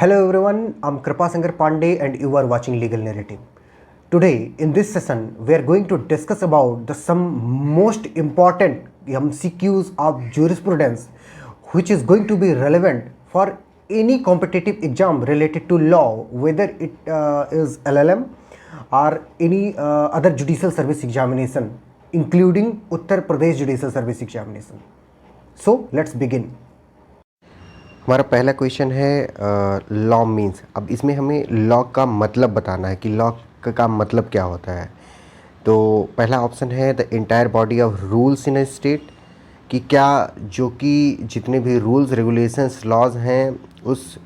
Hello everyone, I'm Kripa Sankar Pandey and you are watching Legal Narrative. Today in this session we are going to discuss about the some most important MCQs of jurisprudence which is going to be relevant for any competitive exam related to law, whether it is LLM or any other judicial service examination, including Uttar Pradesh Judicial Service Examination. So let's begin. हमारा पहला question है law means. अब इसमें हमें law का मतलब बताना है कि लॉ का मतलब क्या होता है। तो पहला ऑप्शन है the entire body of rules in a state, कि क्या जो कि जितने भी रूल्स रेगुलेशंस लॉज हैं उस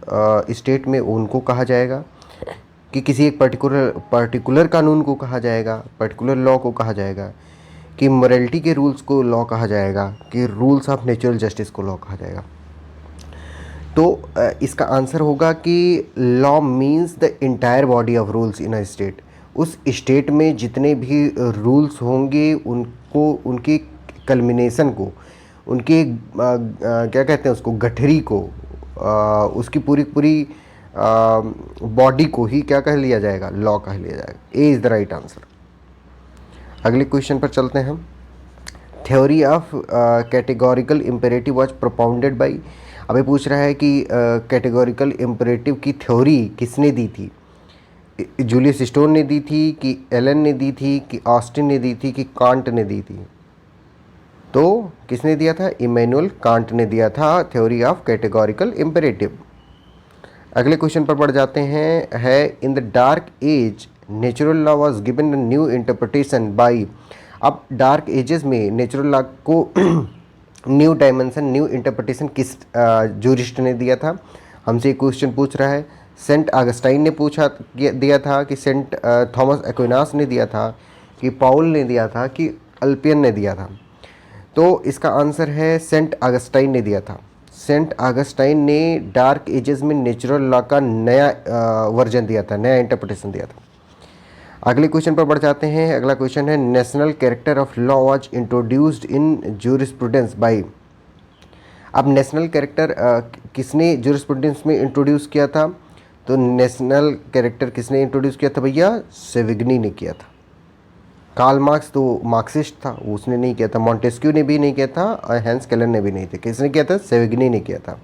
स्टेट में उनको कहा जाएगा, कि किसी एक पर्टिकुलर कानून को कहा जाएगा, पर्टिकुलर लॉ को कहा जाएगा, कि मोरालिटी के रूल्स को लॉ कहा जाएगा, कि रूल्स ऑफ नेचुरल जस्टिस को लॉ कहा जाएगा। तो इसका आंसर होगा कि law means the entire body of rules in a state. उस स्टेट में जितने भी रूल्स होंगे उनको, उनके कल्मिनेशन को, उनके क्या कहते हैं उसको, गठरी को, उसकी पूरी बॉडी को ही क्या कह लिया जाएगा, लॉ कह लिया जाएगा। A is the right answer. अगले क्वेश्चन पर चलते हैं हम। Theory of categorical imperative was propounded by. अभी पूछ रहा है कि कैटेगोरिकल इम्पेरेटिव की थ्योरी किसने दी थी? जूलियस स्टोन ने दी थी, कि एलन ने दी थी, कि ऑस्टिन ने दी थी, कि कांट ने दी थी? तो किसने दिया था? इमैनुअल कांट ने दिया था थ्योरी ऑफ कैटेगोरिकल इम्पेरेटिव। अगले क्वेश्चन पर बढ़ जाते हैं। है in the dark age natural law was given a new interpretation by. अब डार्क एजेस में नेचुरल लॉ को न्यू डायमेंशन, न्यू इंटरप्रिटेशन किस जूरिस्ट ने दिया था? हमसे एक क्वेश्चन पूछ रहा है। सेंट ऑगस्टाइन ने दिया था, कि सेंट थॉमस एक्विनास ने दिया था, कि पाउल ने दिया था, कि अल्पियन ने दिया था? तो इसका आंसर है सेंट ऑगस्टाइन ने दिया था। सेंट ऑगस्टाइन ने डार्क एजेस में नेचुरल लॉ का नया वर्जन दिया था, नया इंटरप्रिटेशन दिया था। अगले क्वेश्चन पर बढ़ जाते हैं। अगला क्वेश्चन है national character of law was introduced in jurisprudence by. अब नेशनल कैरेक्टर किसने जूरिस्प्रूडेंस में इंट्रोड्यूस किया था? तो नेशनल कैरेक्टर किसने इंट्रोड्यूस किया था भैया? सेविग्नी ने किया था। कार्ल मार्क्स तो मार्क्सिस्ट था, उसने नहीं किया था। मॉन्टेस्क्यू ने भी नहीं किया था, और हैंस केलर ने भी नहीं किया। किसने किया था? सेविग्नी ने किया था।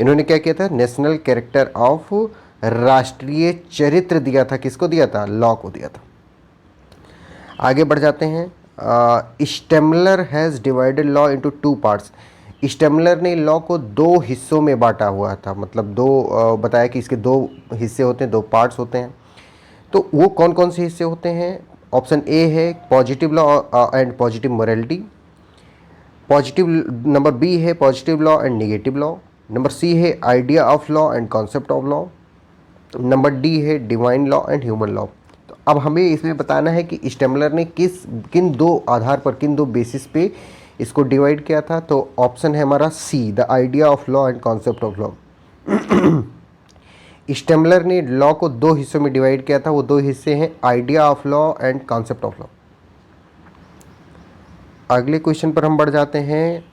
इन्होंने क्या किया था? नेशनल कैरेक्टर ऑफ, राष्ट्रीय चरित्र दिया था। किसको दिया था? लॉ को दिया था। आगे बढ़ जाते हैं। Stammler has divided law into two parts. Stammler ने लॉ को दो हिस्सों में बांटा हुआ था, मतलब दो बताया कि इसके दो हिस्से होते हैं, दो पार्ट्स होते हैं। तो वो कौन कौन से हिस्से होते हैं? ऑप्शन ए है positive law and positive morality. Positive number B है positive law and negative law. Number C है idea of law and concept of law. Number D है divine law and human law. तो अब हमें इसमें बताना है कि स्टेमलर ने किन दो आधार पर, किन दो बेसिस पे इसको डिवाइड किया था। तो ऑप्शन है हमारा C, the idea of law and concept of law. Stammler ने लॉ को दो हिस्सों में डिवाइड किया था। वो दो हिस्से हैं idea of law and concept of law. अगले क्वेश्चन पर हम बढ़ जाते हैं।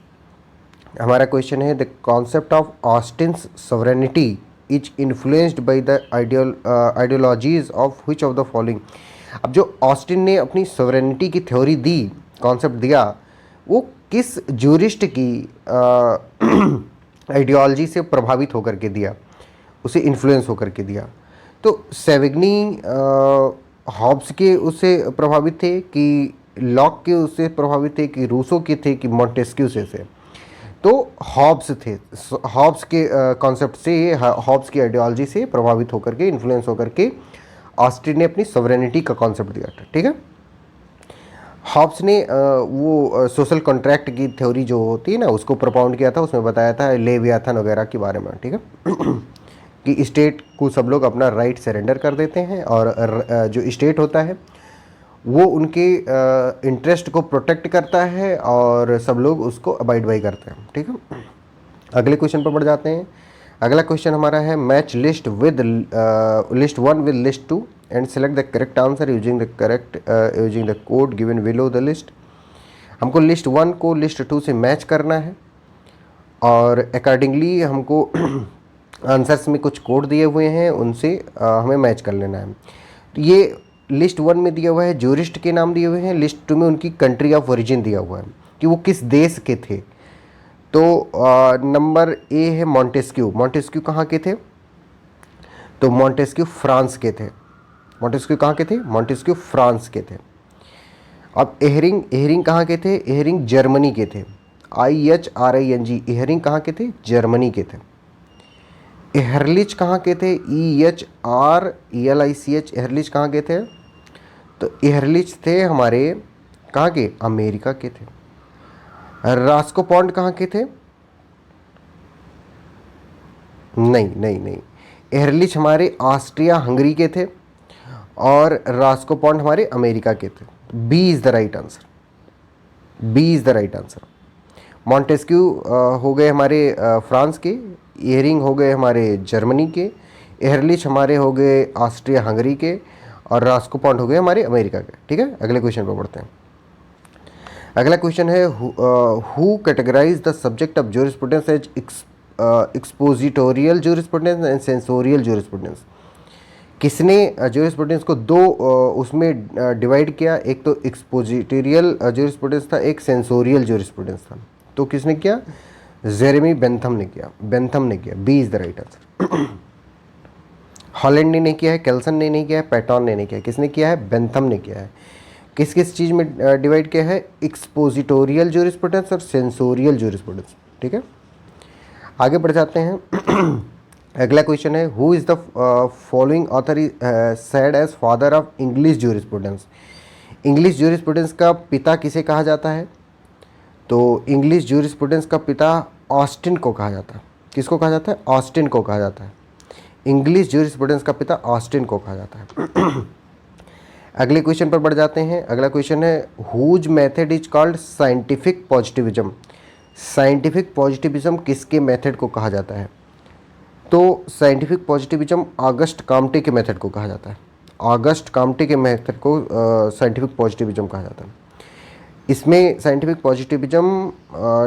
हमारा क्वेश्चन है the concept of Austen's sovereignty is influenced by the ideologies of which of the following. अब जो ऑस्टिन ने अपनी सॉवरेनिटी की थ्योरी दी, कॉन्सेप्ट दिया, वो किस जूरिस्ट की आइडियोलॉजी से प्रभावित होकर के दिया, उसे इन्फ्लुएंस होकर के दिया? तो सेविग्नी हॉब्स के उससे प्रभावित थे, कि लॉक के उससे प्रभावित थे, कि रूसो के थे, कि मॉन्टेस्क्यू से थे? तो हॉब्स थे। हॉब्स के कॉन्सेप्ट से, हॉब्स की आइडियोलॉजी से प्रभावित होकर के, इन्फ्लुएंस होकर के ऑस्टिन ने अपनी सॉवरेनिटी का कॉन्सेप्ट दिया था। ठीक है। हॉब्स ने वो सोशल कॉन्ट्रैक्ट की थ्योरी जो होती है ना, उसको प्रोपाउंड किया था। उसमें बताया था लेवियाथन वगैरह के बारे में। ठीक है। कि स्टेट को सब लोग अपना राइट सरेंडर कर देते हैं, और जो स्टेट होता है वो उनके इंटरेस्ट को प्रोटेक्ट करता है, और सब लोग उसको अबाइड बाई करते हैं। ठीक है। अगले क्वेश्चन पर बढ़ जाते हैं। अगला क्वेश्चन हमारा है match list with list 1 with list 2 and select the correct answer using the code given below the list. हमको लिस्ट 1 को लिस्ट 2 से मैच करना है, और अकॉर्डिंगली हमको आंसर्स में कुछ कोड दिए हुए हैं, उनसे हमें मैच कर लेना है। तो ये लिस्ट 1 में दिया हुआ है, जूरिस्ट के नाम दिए हुए हैं। लिस्ट 2 में उनकी कंट्री ऑफ ओरिजिन दिया हुआ है कि वो किस देश के थे। तो नंबर ए है मॉन्टेस्क्यू। मॉन्टेस्क्यू कहाँ के थे? तो मॉन्टेस्क्यू फ्रांस के थे। मॉन्टेस्क्यू कहाँ के थे? मॉन्टेस्क्यू फ्रांस के थे। अब एहरिंग, एहरिंग कहाँ के थे? एहरिंग जर्मनी के थे। IHRING, एहरिंग कहाँ के थे? जर्मनी के थे। एहरलिच कहाँ के थे? EHRELICH, एहरलिच कहाँ के थे? तो एहरलिच थे हमारे कहाँ के? अमेरिका के थे। रास्कोपॉन्ड कहाँ के थे? नहीं नहीं नहीं, एहरलिच हमारे ऑस्ट्रिया हंगरी के थे और रास्कोपॉन्ड हमारे अमेरिका के थे। B is the right answer. B is the right answer. Montesquieu हो गए हमारे फ्रांस के, एहरिंग हो गए हमारे जर्मनी के, एहरलिच हमारे हो गए ऑस्ट्रिया हंगरी के और रास्कोपॉन्ड हो गए हमारे अमेरिका के। ठीक है, अगले क्वेश्चन पर बढ़ते हैं। अगला क्वेश्चन है who categorise the subject of jurisprudence as expositorial jurisprudence and censorial jurisprudence. किसने ज्यूरिस्प्रूडेंस को दो उसमें डिवाइड किया? एक तो एक्सपोजिटोरियल ज्यूरिस्प्रूडेंस था, एक सेंसोरियल ज्यूरिस्प्रूडेंस था। तो किसने किया? जेरेमी बेंथम ने किया। बेंथम ने किया। B is the right answer. Holland ने नहीं किया है, केल्सन ने नहीं किया है, पैटॉन ने नहीं किया है। किसने किया है? बेंथम ने किया है। किस किस चीज़ में डिवाइड किया है? एक्सपोजिटोरियल ज्यूरिस्प्रूडेंस और सेंसोरियल ज्यूरिस्प्रूडेंस। ठीक है, आगे बढ़ जाते हैं। अगला क्वेश्चन है who is the following author said as father of English jurisprudence. English jurisprudence का पिता किसे कहा जाता है? तो इंग्लिश ज्यूरिस्प्रूडेंस का पिता ऑस्टिन को कहा जाता है। किसको कहा जाता है? ऑस्टिन को कहा जाता है। इंग्लिश ज्यूरिस्प्रूडेंस का पिता ऑस्टिन को कहा जाता है। अगले क्वेश्चन पर बढ़ जाते हैं। अगला क्वेश्चन है whose method is called scientific positivism. Scientific positivism किसके मेथड को कहा जाता है? तो साइंटिफिक पॉजिटिविज्म ऑगस्ट कॉम्टे के मेथड को कहा जाता है। ऑगस्ट कॉम्टे के मेथड को साइंटिफिक पॉजिटिविज्म कहा जाता है। इसमें साइंटिफिक पॉजिटिविज्म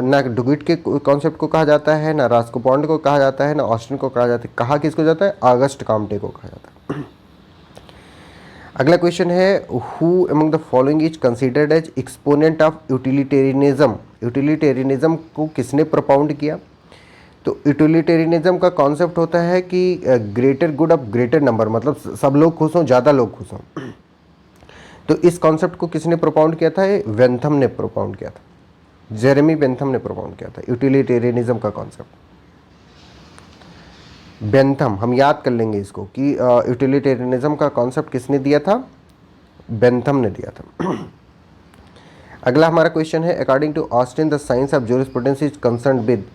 ना डुगिट के कॉन्सेप्ट को कहा जाता है, ना रास्कोपॉन्ड को कहा जाता है, ना ऑस्टिन को कहा जाता है। कहा किसको जाता है? ऑगस्ट कॉम्टे को कहा जाता है। अगला क्वेश्चन है who among the following is considered as exponent of utilitarianism. Utilitarianism को किसने propound किया? तो यूटिलिटेरियनिज्म का कॉन्सेप्ट होता है कि greater good of greater number, मतलब सब लोग खुश हों, ज़्यादा लोग खुश हों। तो इस कॉन्सेप्ट को किसने propound किया था? बेंथम ने propound किया था। जेरेमी बेंथम ने propound किया था यूटिलिटेरियनिज्म का कॉन्सेप्ट। बेंथम, हम याद कर लेंगे इसको कि यूटिलिटेरियनिज्म का कॉन्सेप्ट किसने दिया था? बेंथम ने दिया था। अगला हमारा क्वेश्चन है according to Austin the science of jurisprudence is concern with.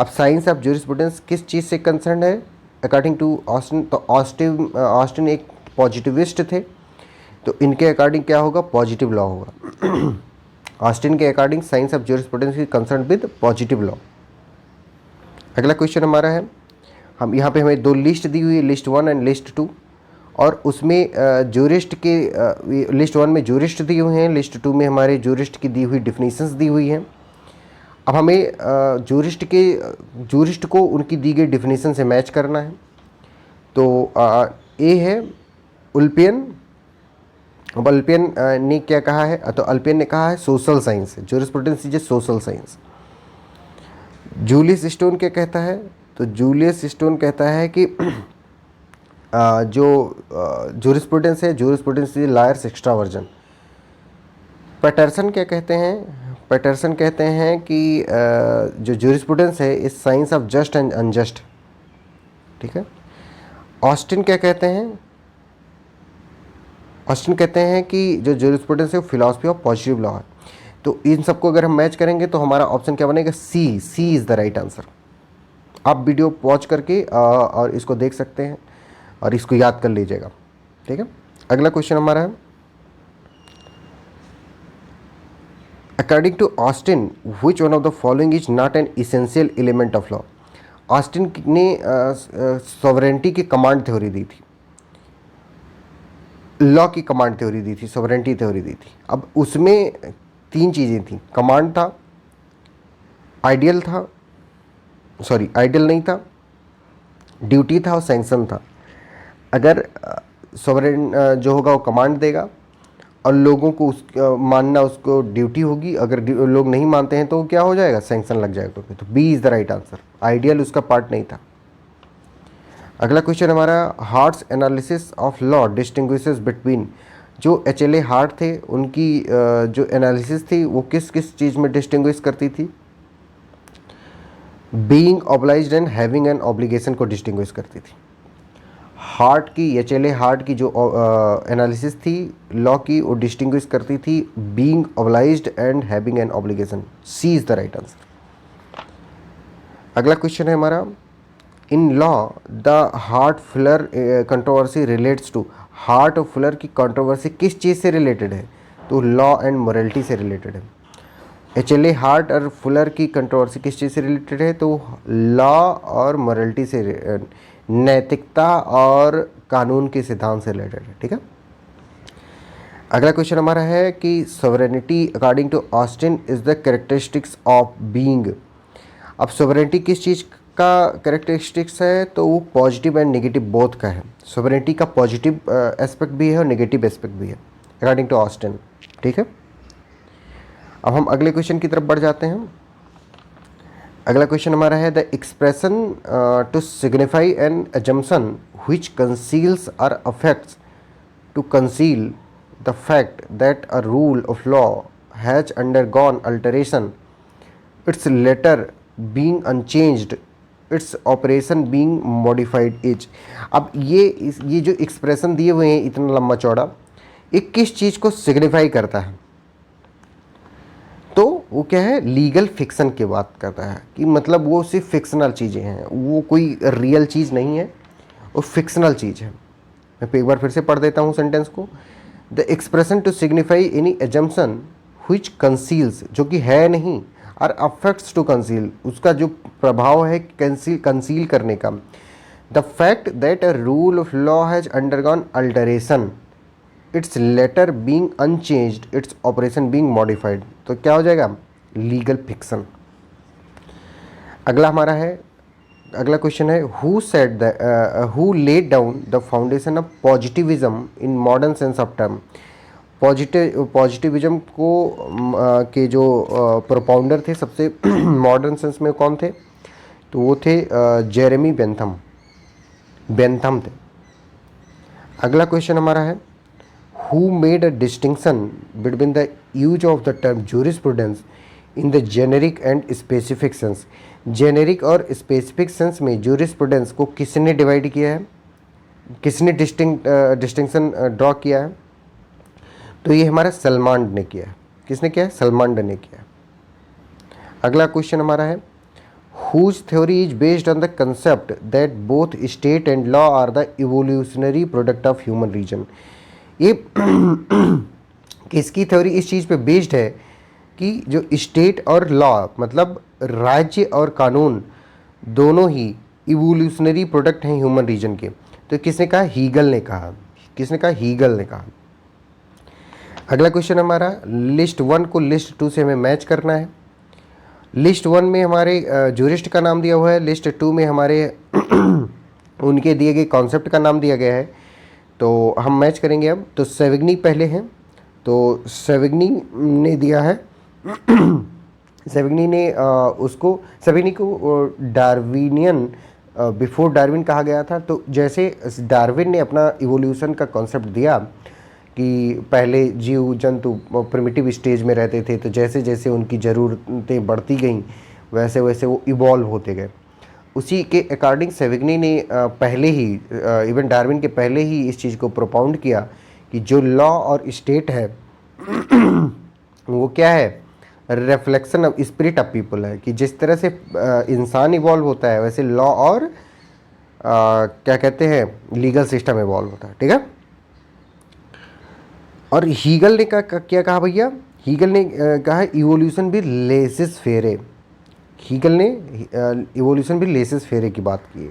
अब साइंस ऑफ ज्यूरिस्प्रूडेंस किस चीज़ से कंसर्न है अकॉर्डिंग टू ऑस्टिन? तो ऑस्टिन एक पॉजिटिविस्ट थे, तो इनके अकॉर्डिंग क्या होगा? पॉजिटिव लॉ होगा। ऑस्टिन के according science of jurisprudence is concern with positive law. अगला क्वेश्चन हमारा है, हम यहाँ पे हमें दो लिस्ट दी हुई है, लिस्ट 1 एंड लिस्ट 2, और उसमें ज्यूरिस्ट के लिस्ट 1 में ज्यूरिस्ट दिए हुए हैं, लिस्ट 2 में हमारे ज्यूरिस्ट की दी हुई डिफिनीशंस दी हुई हैं। अब हमें ज्यूरिस्ट को उनकी दी गई डिफिनीशन से मैच करना है। तो ए है उल्पियन। अब अल्पियन ने क्या कहा है? तो अल्पियन ने कहा है social science, jurisprudence is a social science. Julius stone क्या कहता है? तो जूलियस स्टोन कहता है कि जो ज्यूरिस्प्रूडेंस है, jurisprudence is lawyer's extraversion. Paterson क्या कहते हैं? पैटरसन कहते हैं कि जो ज्यूरिस्प्रूडेंस है is science of just and unjust. ठीक है। ऑस्टिन क्या कहते हैं? ऑस्टिन कहते हैं कि जो ज्यूरिस्प्रूडेंस है वो फिलॉसफी ऑफ पॉजिटिव लॉ है। तो इन सबको अगर हम मैच करेंगे तो हमारा ऑप्शन क्या बनेगा? सी। सी इज़ द राइट आंसर। आप वीडियो पॉज करके और इसको देख सकते हैं और इसको याद कर लीजिएगा। ठीक है। अगला क्वेश्चन हमारा है according to Austin which one of the following is not an essential element of law. Austin ने सॉवरेंटी की कमांड थ्योरी दी थी, लॉ की कमांड थ्योरी दी थी, सॉवरेंटी थ्योरी दी थी। अब उसमें 3 चीज़ें थी, कमांड था, आइडियल था, सॉरी आइडियल नहीं था, ड्यूटी था और सैंक्शन था। अगर सॉवरेन जो होगा वो कमांड देगा और लोगों को मानना उसको ड्यूटी होगी, अगर लोग नहीं मानते हैं तो क्या हो जाएगा, सैंक्शन लग जाएगा। तो B is the right answer, ideal उसका पार्ट नहीं था। अगला क्वेश्चन हमारा, Hart's analysis of law distinguishes between, जो HLA हार्ट थे उनकी जो एनालिसिस थी वो किस किस चीज़ में डिस्टिंग्विश करती थी, being obliged and having an obligation को डिस्टिंग्विश करती थी। हार्ट की, HLA हार्ट की जो एनालिसिस थी लॉ की, वो डिस्टिंग्विश करती थी being obliged and having an obligation. C is the right answer. अगला क्वेश्चन है हमारा, in law the Hart Fuller controversy relates to, Hart और फुलर की कंट्रोवर्सी किस चीज़ से रिलेटेड है, तो लॉ एंड मोरलिटी से रिलेटेड है। HLA हार्ट और फुलर की कंट्रोवर्सी किस चीज़ से रिलेटेड है, तो लॉ और मोरलिटी से, नैतिकता और कानून के सिद्धांत से रिलेटेड है। ठीक है। अगला क्वेश्चन हमारा है कि sovereignty according to Austin is the characteristics of being. अब सॉवरेनिटी किस चीज़ का कैरेक्टरिस्टिक्स है, तो वो पॉजिटिव एंड नेगेटिव बोथ का है। सॉवरेनिटी का पॉजिटिव एस्पेक्ट भी है और नेगेटिव एस्पेक्ट भी है अकॉर्डिंग टू ऑस्टिन। ठीक है। अब हम अगले क्वेश्चन की तरफ बढ़ जाते हैं। अगला क्वेश्चन हमारा है, the expression to signify an assumption which conceals or affects to conceal the fact that a rule of law has undergone alteration, its letter being unchanged, its operation being modified is. अब ये जो expression दिए हुए हैं इतना लंबा चौड़ा, ये किस चीज़ को सिग्निफाई करता है, तो वो क्या है, लीगल फिक्सन की बात करता है कि मतलब वो सिर्फ फिक्शनल चीज़ें हैं, वो कोई रियल चीज़ नहीं है, वो फिक्शनल चीज़ है। मैं एक बार फिर से पढ़ देता हूँ सेंटेंस को। The expression to signify any assumption which conceals, जो कि है नहीं, और अफेक्ट्स टू कंसील, उसका जो प्रभाव है कंसील करने का, the fact that a rule of law has undergone alteration, its letter being unchanged, its operation being modified, तो क्या हो जाएगा, लीगल फिक्सन। अगला हमारा है, अगला क्वेश्चन है, who laid down the foundation of positivism in modern sense of term. Positivism को के जो प्रोपाउंडर थे सबसे मॉडर्न सेंस में कौन थे, तो वो थे जेरेमी बेंथम थे। अगला क्वेश्चन हमारा है, who made a distinction between the use of the term jurisprudence in the generic and specific sense। Generic और स्पेसिफिक सेंस में jurisprudence को किसने डिवाइड किया है, किसने डिस्टिंक्शन ड्रॉ किया है, तो ये हमारा सलमांड ने किया है। किसने किया है, सलमांड ने किया है। अगला क्वेश्चन हमारा है, whose theory is based on the concept that both state and law are the evolutionary product of human region। ये किसकी थ्योरी इस चीज़ पे बेस्ड है कि जो स्टेट और लॉ, मतलब राज्य और कानून, दोनों ही इवोल्यूशनरी प्रोडक्ट हैं ह्यूमन रीजन के। तो किसने कहा, हीगल ने कहा। किसने कहा, हीगल ने कहा। अगला क्वेश्चन हमारा, लिस्ट 1 को लिस्ट 2 से हमें मैच करना है। लिस्ट 1 में हमारे जूरिस्ट का नाम दिया हुआ है, लिस्ट 2 में हमारे उनके दिए गए कॉन्सेप्ट का नाम दिया गया है, तो हम मैच करेंगे। अब तो सेविग्नी पहले हैं, तो सेविग्नी ने दिया है सेविग्नी को डार्विनियन, बिफोर डार्विन कहा गया था। तो जैसे डार्विन ने अपना इवोल्यूशन का कॉन्सेप्ट दिया कि पहले जीव जंतु प्रिमिटिव स्टेज में रहते थे, तो जैसे जैसे उनकी ज़रूरतें बढ़ती गईं वैसे वैसे वो इवॉल्व होते गए। उसी के अकॉर्डिंग सेविग्नी ने पहले ही, इवन डार्विन के पहले ही इस चीज़ को प्रोपाउंड किया कि जो लॉ और स्टेट है वो क्या है, reflection of spirit of people है, कि जिस तरह से इंसान इवॉल्व होता है वैसे लॉ और क्या कहते हैं, लीगल सिस्टम इवॉल्व होता है। ठीक है। और हीगल ने क्या कहा भैया, हीगल ने कहा इवोल्यूशन भी लेसिस फेरे। हीगल ने इवोल्यूशन भी लेसिस फेरे की बात की है।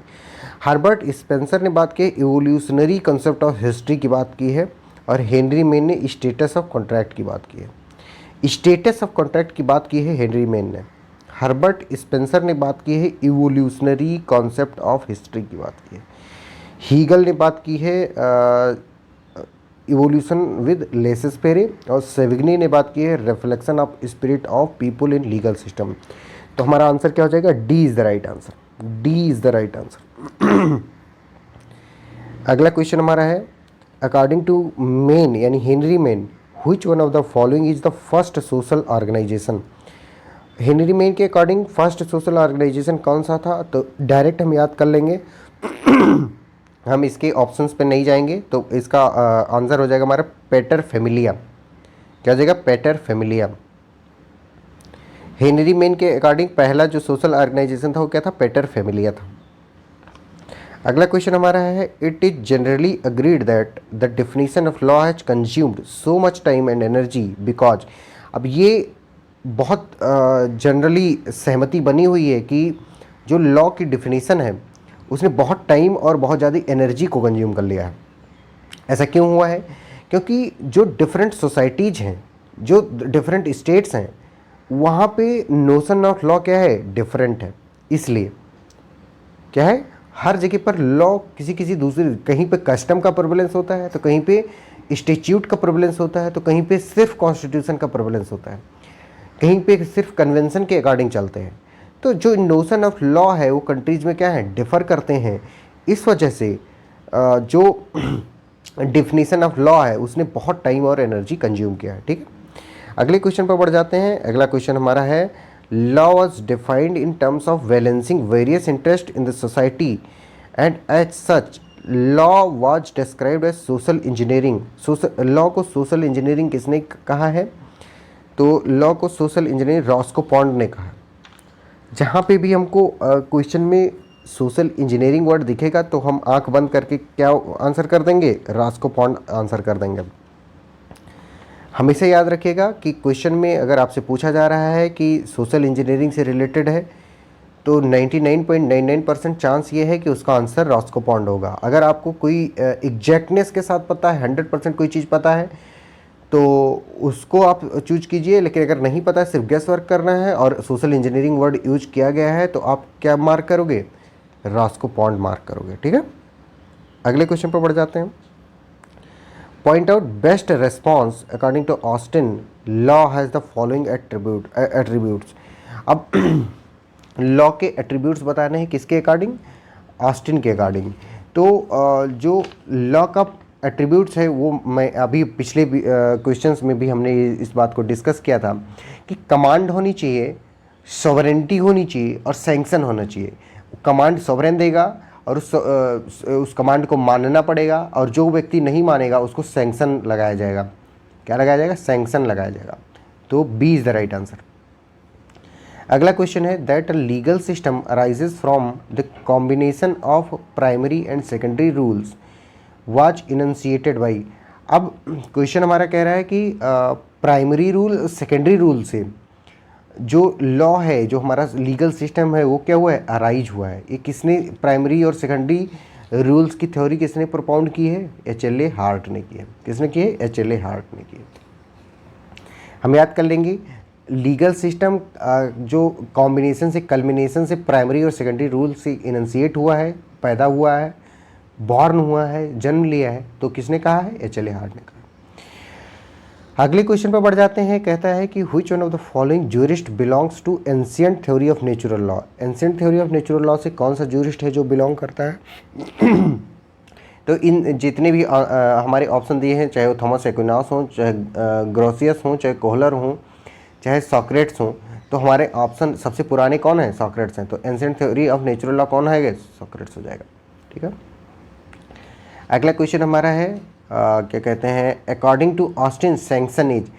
हर्बर्ट स्पेंसर ने बात की है इवोल्यूशनरी कंसेप्ट ऑफ हिस्ट्री की बात की है, और हेनरी मेन ने स्टेटस ऑफ कॉन्ट्रैक्ट की बात की है। स्टेटस ऑफ कॉन्ट्रैक्ट की बात की है हेनरी मेन ने। हर्बर्ट स्पेंसर ने बात की है इवोल्यूशनरी कॉन्सेप्ट ऑफ हिस्ट्री की बात की है। हीगल ने बात की है इवोल्यूशन विद लेसेस्पेरे, और सेविग्नी ने बात की है reflection of spirit of people in legal system. तो हमारा आंसर क्या हो जाएगा? D is the right answer, D is the right answer. अगला क्वेश्चन हमारा है अकॉर्डिंग टू मेन यानी Henry Maine which one of the following is the first social organisation. Henry Maine के अकॉर्डिंग फर्स्ट सोशल ऑर्गेनाइजेशन कौन सा था? तो direct हम याद कर लेंगे हम इसके ऑप्शंस पे नहीं जाएंगे। तो इसका आंसर हो जाएगा हमारा पेटर फैमिलिया। क्या हो जाएगा? पेटर फैमिलिया। हेनरी मेन के अकॉर्डिंग पहला जो सोशल ऑर्गेनाइजेशन था वो क्या था? पेटर फैमिलिया था। अगला क्वेश्चन हमारा है it is generally agreed that the definition of law has consumed so much time and energy because. अब ये बहुत जनरली सहमति बनी हुई है कि जो लॉ की डिफिनीसन है उसने बहुत टाइम और बहुत ज़्यादा एनर्जी को कंज्यूम कर लिया है। ऐसा क्यों हुआ है? क्योंकि जो डिफरेंट सोसाइटीज़ हैं, जो डिफरेंट स्टेट्स हैं, वहाँ पे नोशन ऑफ लॉ क्या है? डिफरेंट है। इसलिए क्या है, हर जगह पर लॉ किसी किसी दूसरे, कहीं पे कस्टम का प्रेवलेंस होता है तो कहीं पे स्टैट्यूट का प्रेवलेंस होता है, तो कहीं पे सिर्फ कॉन्स्टिट्यूशन का प्रेवलेंस होता है, कहीं पे सिर्फ कन्वेंशन के अकॉर्डिंग चलते हैं। तो जो नोशन ऑफ लॉ है वो कंट्रीज़ में क्या है? डिफ़र करते हैं। इस वजह से जो डिफिनीसन ऑफ लॉ है उसने बहुत टाइम और एनर्जी कंज्यूम किया है। ठीक है, अगले क्वेश्चन पर बढ़ जाते हैं। अगला क्वेश्चन हमारा है law was defined in terms of balancing various interest in the society and as such law was described as social engineering. Law को सोशल इंजीनियरिंग किसने कहा है? तो लॉ को सोशल इंजीनियरिंग रॉस्को पॉन्ड ने कहा। जहाँ पे भी हमको क्वेश्चन में सोशल इंजीनियरिंग वर्ड दिखेगा तो हम आंख बंद करके क्या आंसर कर देंगे? रॉस्को पॉन्ड आंसर कर देंगे। हमेशा याद रखिएगा कि क्वेश्चन में अगर आपसे पूछा जा रहा है कि सोशल इंजीनियरिंग से रिलेटेड है तो 99.99% चांस ये है कि उसका आंसर रॉस्को पॉन्ड होगा। अगर आपको कोई एग्जैक्टनेस के साथ पता है, 100% कोई चीज़ पता है तो उसको आप चूज कीजिए, लेकिन अगर नहीं पता है, सिर्फ गेस वर्क करना है और सोशल इंजीनियरिंग वर्ड यूज किया गया है तो आप क्या मार्क करोगे? रॉस्को पॉन्ड मार्क करोगे। ठीक है, अगले क्वेश्चन पर बढ़ जाते हैं। Point out best response according to Austin law has the following attributes. अब लॉ के एट्रीब्यूट्स बताने हैं किसके अकॉर्डिंग? ऑस्टिन के अकॉर्डिंग। तो जो लॉ का एट्रीब्यूट्स है वो मैं अभी पिछले क्वेश्चंस में भी हमने इस बात को डिस्कस किया था कि कमांड होनी चाहिए, सॉवरेनिटी होनी चाहिए और सैंक्शन होना चाहिए। कमांड सॉवरेन देगा और उस कमांड को मानना पड़ेगा, और जो व्यक्ति नहीं मानेगा उसको सैंक्शन लगाया जाएगा। क्या लगाया जाएगा? सैंक्शन लगाया जाएगा। तो B is the right answer. अगला क्वेश्चन है that a legal system arises from the combination of primary and secondary rules was enunciated by. अब क्वेश्चन हमारा कह रहा है कि प्राइमरी रूल सेकेंडरी रूल से जो लॉ है, जो हमारा लीगल सिस्टम है वो क्या हुआ है? अराइज हुआ है। ये किसने प्राइमरी और सेकेंडरी रूल्स की थ्योरी किसने प्रोपाउंड की है? HLA हार्ट ने की है। किसने की है? HLA हार्ट ने की है। हम याद कर लेंगे लीगल सिस्टम जो कॉम्बिनेशन से, कल्मिनेशन से प्राइमरी और सेकेंडरी रूल से इनंसिएट हुआ है, पैदा हुआ है, बॉर्न हुआ है, जन्म लिया है, तो किसने कहा है? HLA हार्ट ने कहा। अगले क्वेश्चन पर बढ़ जाते हैं। कहता है कि which one of the following jurist belongs to ancient theory of natural law. Ancient theory of natural law से कौन सा ज्यूरिस्ट है जो बिलोंग करता है? तो इन जितने भी हमारे ऑप्शन दिए हैं, चाहे वो थॉमस एक्विनास हों, चाहे ग्रोसियस हों, चाहे कोहलर हों, चाहे सॉक्रेट्स हों, तो हमारे ऑप्शन सबसे पुराने कौन है? सॉक्रेट्स हैं। तो ancient theory of natural law कौन है? सॉक्रेट्स हो जाएगा। ठीक है, अगला क्वेश्चन हमारा है क्या कहते हैं according to Austin sanction is.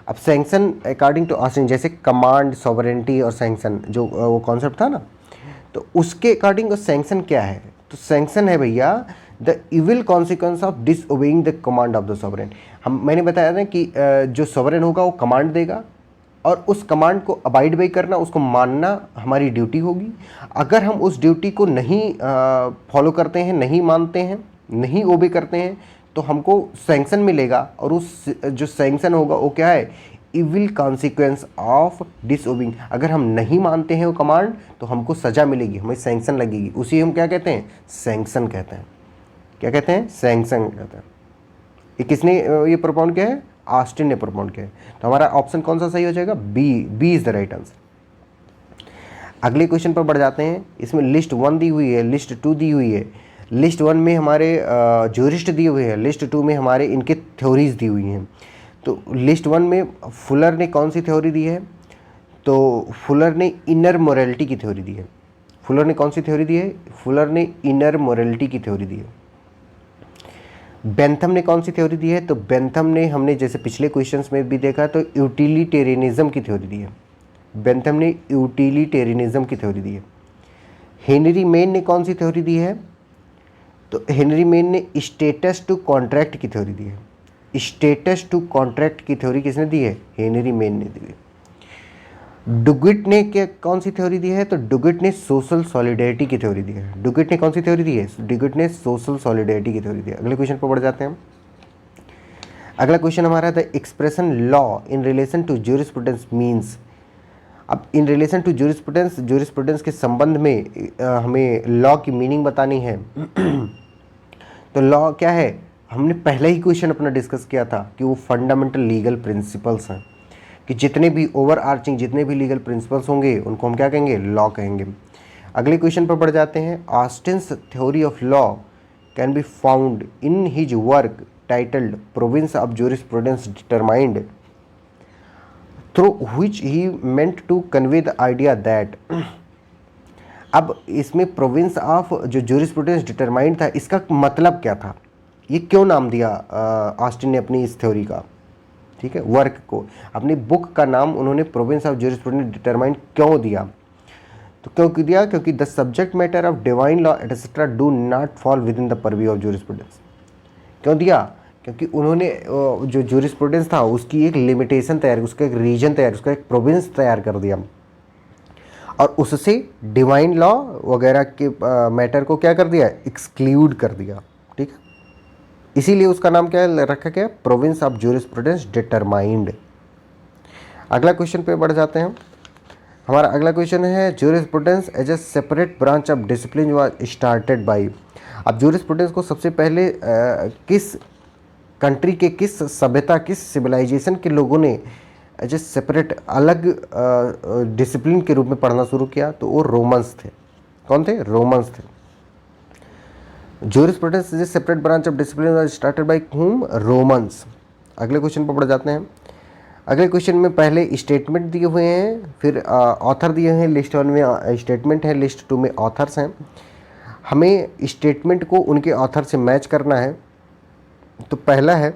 अब सैंक्शन अकॉर्डिंग टू ऑस्टिन, जैसे कमांड, सॉवरेनिटी और सैंक्शन जो वो कॉन्सेप्ट था ना, तो उसके अकॉर्डिंग सैंक्शन क्या है? तो सैंक्शन है भैया the evil consequence of disobeying the command of the sovereign. मैंने बताया था कि जो सॉवरेन होगा वो कमांड देगा और उस कमांड को अबाइड बाई करना, उसको मानना हमारी ड्यूटी होगी। अगर हम उस ड्यूटी को नहीं फॉलो करते हैं, नहीं मानते हैं, नहीं ओबे करते हैं, तो हमको सैंक्शन मिलेगा। और उस जो सैंक्शन होगा वो क्या है? Evil consequence of disobeying. अगर हम नहीं मानते हैं वो कमांड तो हमको सज़ा मिलेगी, हमें सैंक्शन लगेगी, उसी हम क्या कहते हैं, सैंक्शन कहते हैं। क्या कहते हैं, सैंक्शन कहते हैं। ये किसने ये प्रोपाउंड किया है, ऑस्टिन ने प्रोपाउंड किया है। तो हमारा ऑप्शन कौन सा सही हो जाएगा, B is the right answer. अगले क्वेश्चन पर बढ़ जाते हैं। इसमें लिस्ट 1 दी हुई है, लिस्ट 2 दी हुई है। लिस्ट 1 में हमारे ज्यूरिस्ट दिए हुए हैं, लिस्ट 2 में हमारे इनके थ्योरीज दी हुई हैं। तो लिस्ट 1 में फुलर ने कौन सी थ्योरी दी है, तो फुलर ने इनर मोरालिटी की थ्योरी दी है। फुलर ने कौन सी थ्योरी दी है, फुलर ने इनर मोरालिटी की थ्योरी दी है। बेंथम ने कौन सी थ्योरी दी है, तो बेंथम ने, हमने जैसे पिछले क्वेश्चंस में भी देखा, तो यूटिलिटेरियनिज्म की थ्योरी दी है। बेंथम ने यूटिलिटेरियनिज्म की थ्योरी दी है। हेनरी मेन ने कौन सी थ्योरी दी है, तो हेनरी मेन ने स्टेटस टू कॉन्ट्रैक्ट की थ्योरी दी है। स्टेटस टू कॉन्ट्रैक्ट की थ्योरी किसने दी है, हेनरी मेन ने दी है। डुगिट ने क्या कौन सी थ्योरी दी है, तो डुगिट ने सोशल सॉलिडेरिटी की थ्योरी दी है। डुगिट ने कौन सी थ्योरी दी है, डुगिट ने सोशल सॉलिडेरिटी की थ्योरी दी है। अगले क्वेश्चन पर बढ़ जाते हैं हम। अगला क्वेश्चन हमारा the expression law in relation to jurisprudence means. अब इन रिलेशन टू ज्यूरिस्प्रूडेंस के संबंध में हमें लॉ की मीनिंग बतानी है। तो लॉ क्या है, हमने पहले ही क्वेश्चन अपना डिस्कस किया था कि वो फंडामेंटल लीगल प्रिंसिपल्स हैं, कि जितने भी ओवर आर्चिंग जितने भी लीगल प्रिंसिपल्स होंगे उनको हम क्या कहेंगे, लॉ कहेंगे। अगले क्वेश्चन पर बढ़ जाते हैं। Austin's theory of law can be found in his work titled province of jurisprudence determined through which he meant to convey the idea that. अब इसमें प्रोविंस ऑफ जो ज्यूरिस्प्रूडेंस डिटरमाइंड था, इसका मतलब क्या था, ये क्यों नाम दिया ऑस्टिन ने अपनी इस थ्योरी का, ठीक है, वर्क को, अपनी बुक का नाम उन्होंने प्रोविंस ऑफ ज्यूरिस्प्रूडेंस डिटरमाइंड क्यों दिया, तो क्यों दिया, क्योंकि the subject matter of divine law etcetera do not fall with in the purview of jurisprudence. क्यों दिया, क्योंकि उन्होंने जो ज्यूरिस्प्रूडेंस था उसकी एक लिमिटेशन तैयार, उसका एक रीजन तैयार, उसका एक प्रोविंस तैयार कर दिया, और उससे डिवाइन लॉ वगैरह के मैटर को क्या कर दिया, एक्सक्लूड कर दिया, ठीक है। इसीलिए उसका नाम क्या रखा गया, प्रोविंस ऑफ ज्यूरिस्प्रूडेंस डिटरमाइंड। अगला क्वेश्चन पे बढ़ जाते हैं। हमारा अगला क्वेश्चन है jurisprudence as a separate branch of discipline was started by. अब ज्यूरिस्प्रूडेंस को सबसे पहले किस कंट्री के, किस सभ्यता, किस सिविलाइजेशन के लोगों ने एज ए सेपरेट अलग डिसिप्लिन के रूप में पढ़ना शुरू किया, तो वो रोमन्स थे। कौन थे, रोमन्स थे। Jurisprudence is a separate branch of discipline was started bye whom, Romans. अगले क्वेश्चन पर बढ़ जाते हैं। अगले क्वेश्चन में पहले स्टेटमेंट दिए हुए हैं, फिर ऑथर दिए हैं। लिस्ट 1 में स्टेटमेंट है, लिस्ट 2 में ऑथर्स हैं। हमें स्टेटमेंट को उनके ऑथर से मैच करना है। तो पहला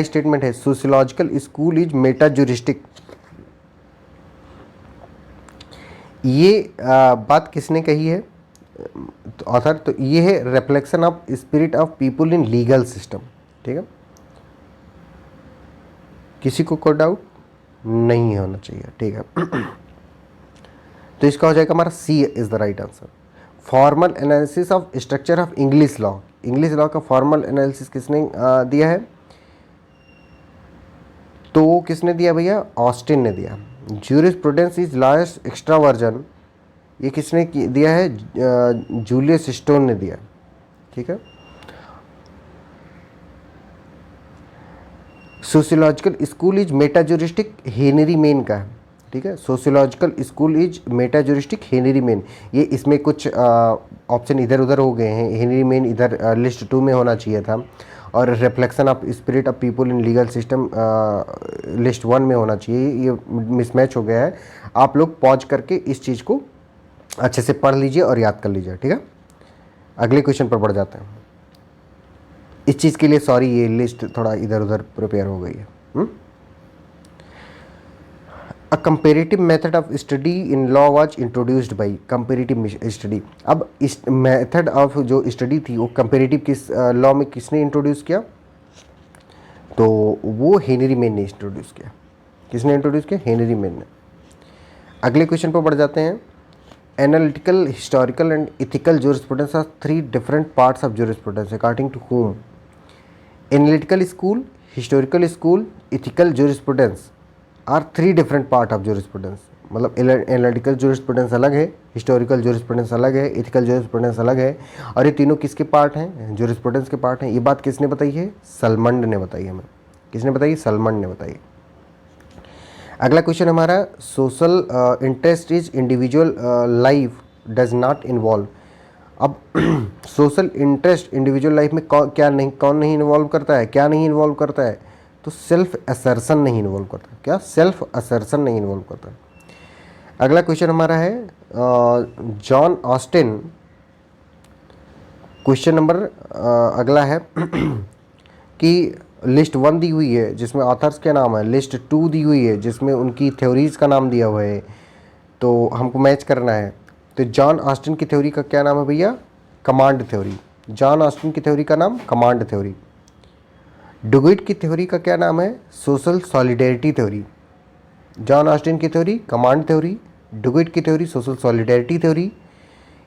स्टेटमेंट है sociological school is meta juristic. ये बात किसने कही है, तो ऑथर, तो ये है reflection of spirit of people in legal system, ठीक है। किसी को कोई डाउट नहीं होना चाहिए, ठीक है। तो इसका हो जाएगा हमारा C is the right answer. Formal analysis of structure of English law. English law का फॉर्मल एनालिसिस किसने दिया है, तो किसने दिया भैया, ऑस्टिन ने दिया। Jurisprudence is lawyers extra version, ये किसने दिया है, जूलियस स्टोन ने दिया, ठीक है। Sociological school is meta juristic, Henry Maine का है, ठीक है। Sociological school is meta juristic, Henry Maine. ये इसमें कुछ ऑप्शन इधर उधर हो गए हैं, हेनरी मेन इधर लिस्ट 2 में होना चाहिए था, और reflection of spirit of people in legal system list 1 में होना चाहिए। ये मिसमैच हो गया है। आप लोग पॉज करके इस चीज़ को अच्छे से पढ़ लीजिए और याद कर लीजिए, ठीक है। अगले क्वेश्चन पर बढ़ जाते हैं। इस चीज़ के लिए सॉरी, ये लिस्ट थोड़ा इधर उधर प्रिपेयर हो गई है। A comparative method of study in law was introduced by, comparative study. अब इस मेथड ऑफ जो स्टडी थी वो कंपेरेटिव किस लॉ में किसने इंट्रोड्यूस किया, तो वो हेनरी मेन ने इंट्रोड्यूस किया। किसने इंट्रोड्यूस किया, हेनरी मेन ने। अगले क्वेश्चन पर बढ़ जाते हैं। Analytical, historical and ethical jurisprudence are 3 different parts of jurisprudence according to whom। Analytical school, historical school, ethical jurisprudence are three different part of jurisprudence. मतलब एनालिटिकल ज्यूरिस्प्रूडेंस अलग है, हिस्टोरिकल ज्यूरिस्प्रूडेंस अलग है, इथिकल ज्यूरिस्प्रूडेंस अलग है, और ये तीनों किसके पार्ट हैं? ज्यूरिस्प्रूडेंस के पार्ट हैं। ये बात किसने बताई है? सलमंड ने बताई हमें। किसने बताई? सलमंड ने बताई। अगला क्वेश्चन हमारा, social interest is individual life does not involve. अब सोशल इंटरेस्ट इंडिविजुअल लाइफ में कौन नहीं इन्वॉल्व करता है? क्या नहीं इन्वॉल्व करता है? तो सेल्फ असर्सन नहीं इन्वॉल्व करता। क्या? सेल्फ असर्सन नहीं इन्वॉल्व करता। अगला क्वेश्चन हमारा है जॉन ऑस्टिन। क्वेश्चन नंबर अगला है कि लिस्ट 1 दी हुई है जिसमें ऑथर्स के नाम है, लिस्ट 2 दी हुई है जिसमें उनकी थ्योरीज का नाम दिया हुआ है, तो हमको मैच करना है। तो जॉन ऑस्टिन की थ्योरी का क्या नाम है भैया? Command theory. जॉन ऑस्टिन की थ्योरी का नाम कमांड थ्योरी। डुगिट की थ्योरी का क्या नाम है? Social solidarity theory. John Austin की थ्योरी कमांड थ्योरी, डुगिट की थ्योरी सोशल सॉलिडेरिटी थ्योरी।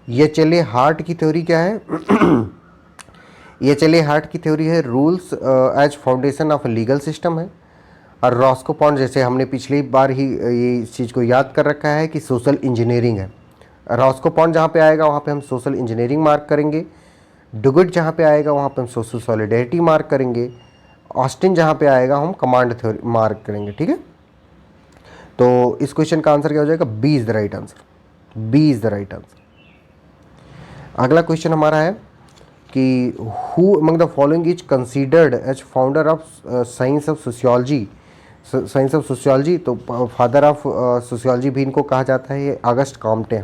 ये चले हार्ट की थ्योरी क्या है? ये चले हार्ट की थ्योरी है rules as foundation of legal system है। और रॉस्को पॉन्ड, जैसे हमने पिछली बार ही ये इस चीज़ को याद कर रखा है कि सोशल इंजीनियरिंग है। रॉस्को पॉन्ड जहाँ पे आएगा वहाँ पे हम सोशल इंजीनियरिंग मार्क करेंगे। डुगिट जहाँ पे आएगा वहाँ पे हम सोशल सॉलिडेरिटी मार्क करेंगे। ऑस्टिन जहाँ पे आएगा हम कमांड थ्योरी मार्क करेंगे। ठीक है, तो इस क्वेश्चन का आंसर क्या हो जाएगा? B is the right answer. B is the right answer. अगला क्वेश्चन हमारा है कि who among the following is considered as founder of science of sociology. Science of sociology, तो फादर ऑफ सोशियोलॉजी भी इनको कहा जाता है, ये ऑगस्ट कॉम्टे।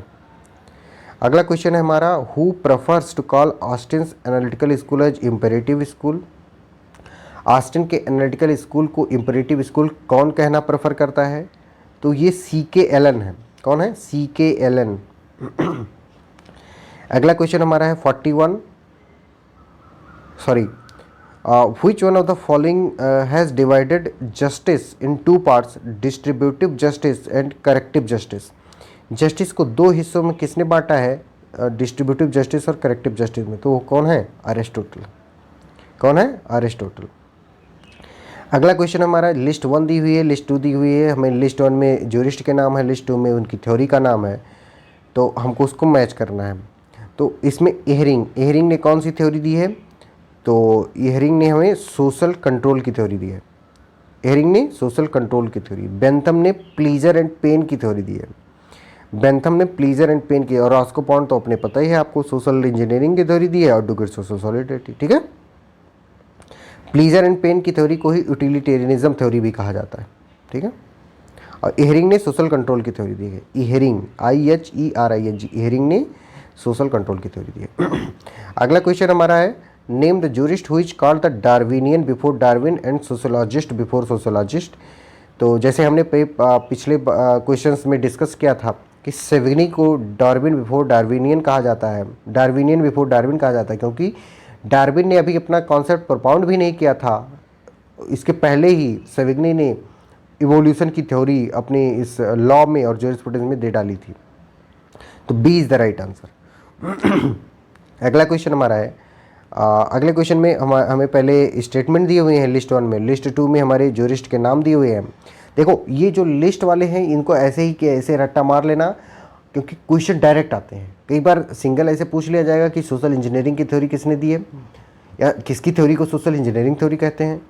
अगला क्वेश्चन है हमारा, who prefers to call Austin's analytical school as imperative school. Austin के एनालिटिकल स्कूल को इम्पेरेटिव स्कूल कौन कहना प्रेफर करता है? तो ये C.K. एलन है। कौन है? C.K. एलन। अगला क्वेश्चन हमारा है 41, sorry, which one of the following has divided justice in two parts, distributive justice and corrective justice। Justice को दो हिस्सों में किसने बांटा है? डिस्ट्रीब्यूटिव जस्टिस और करेक्टिव जस्टिस में। तो वो कौन है? अरिस्टोटल। कौन है? अरिस्टोटल। अगला क्वेश्चन हमारा, लिस्ट 1 दी हुई है, लिस्ट 2 दी हुई है, हमें लिस्ट 1 में ज्यूरिस्ट के नाम है, लिस्ट 2 में उनकी थ्योरी का नाम है, तो हमको उसको मैच करना है। तो इसमें एहरिंग ने कौन सी थ्योरी दी है? तो एहरिंग ने हमें सोशल कंट्रोल की थ्योरी दी है। एहरिंग ने सोशल कंट्रोल की थ्योरी। बेंथम ने प्लीजर एंड पेन की थ्योरी दी है। बेंथम ने प्लीजर एंड पेन की, और रॉस्को पॉन्ड तो अपने पता ही है आपको, सोशल इंजीनियरिंग की थ्योरी दी है, और डुगिट सोशल सॉलिडेरिटी। ठीक है, प्लीजर एंड पेन की थ्योरी को ही यूटिलिटेरियनिज्म थ्योरी भी कहा जाता है। ठीक है, और एहरिंग ने सोशल कंट्रोल की थ्योरी दी है। एहरिंग, IHERING, एहरिंग ने सोशल कंट्रोल की थ्योरी दी है। अगला क्वेश्चन हमारा है, name the jurist who is called the Darwinian before Darwin and sociologist before sociologist. तो जैसे हमने पिछले क्वेश्चंस में डिस्कस किया था कि सेविग्नी को डार्विन बिफोर डार्विनियन कहा जाता है, डार्विनियन बिफोर डार्विन कहा जाता है, क्योंकि डार्विन ने अभी अपना कॉन्सेप्ट प्रोपाउंड भी नहीं किया था, इसके पहले ही सेविग्नी ने इवोल्यूशन की थ्योरी अपने इस लॉ में और ज्यूरिस्प्रूडेंस में दे डाली थी। तो B is the right answer. अगला क्वेश्चन हमारा है, अगले क्वेश्चन में हमें पहले स्टेटमेंट दिए हुए हैं लिस्ट 1 में, लिस्ट 2 में हमारे ज्यूरिस्ट के नाम दिए हुए हैं। देखो ये जो लिस्ट वाले हैं इनको ऐसे ही कि ऐसे रट्टा मार लेना, क्योंकि क्वेश्चन डायरेक्ट आते हैं। कई बार सिंगल ऐसे पूछ लिया जाएगा कि सोशल इंजीनियरिंग की थ्योरी किसने दी है, या किसकी थ्योरी को सोशल इंजीनियरिंग थ्योरी कहते हैं,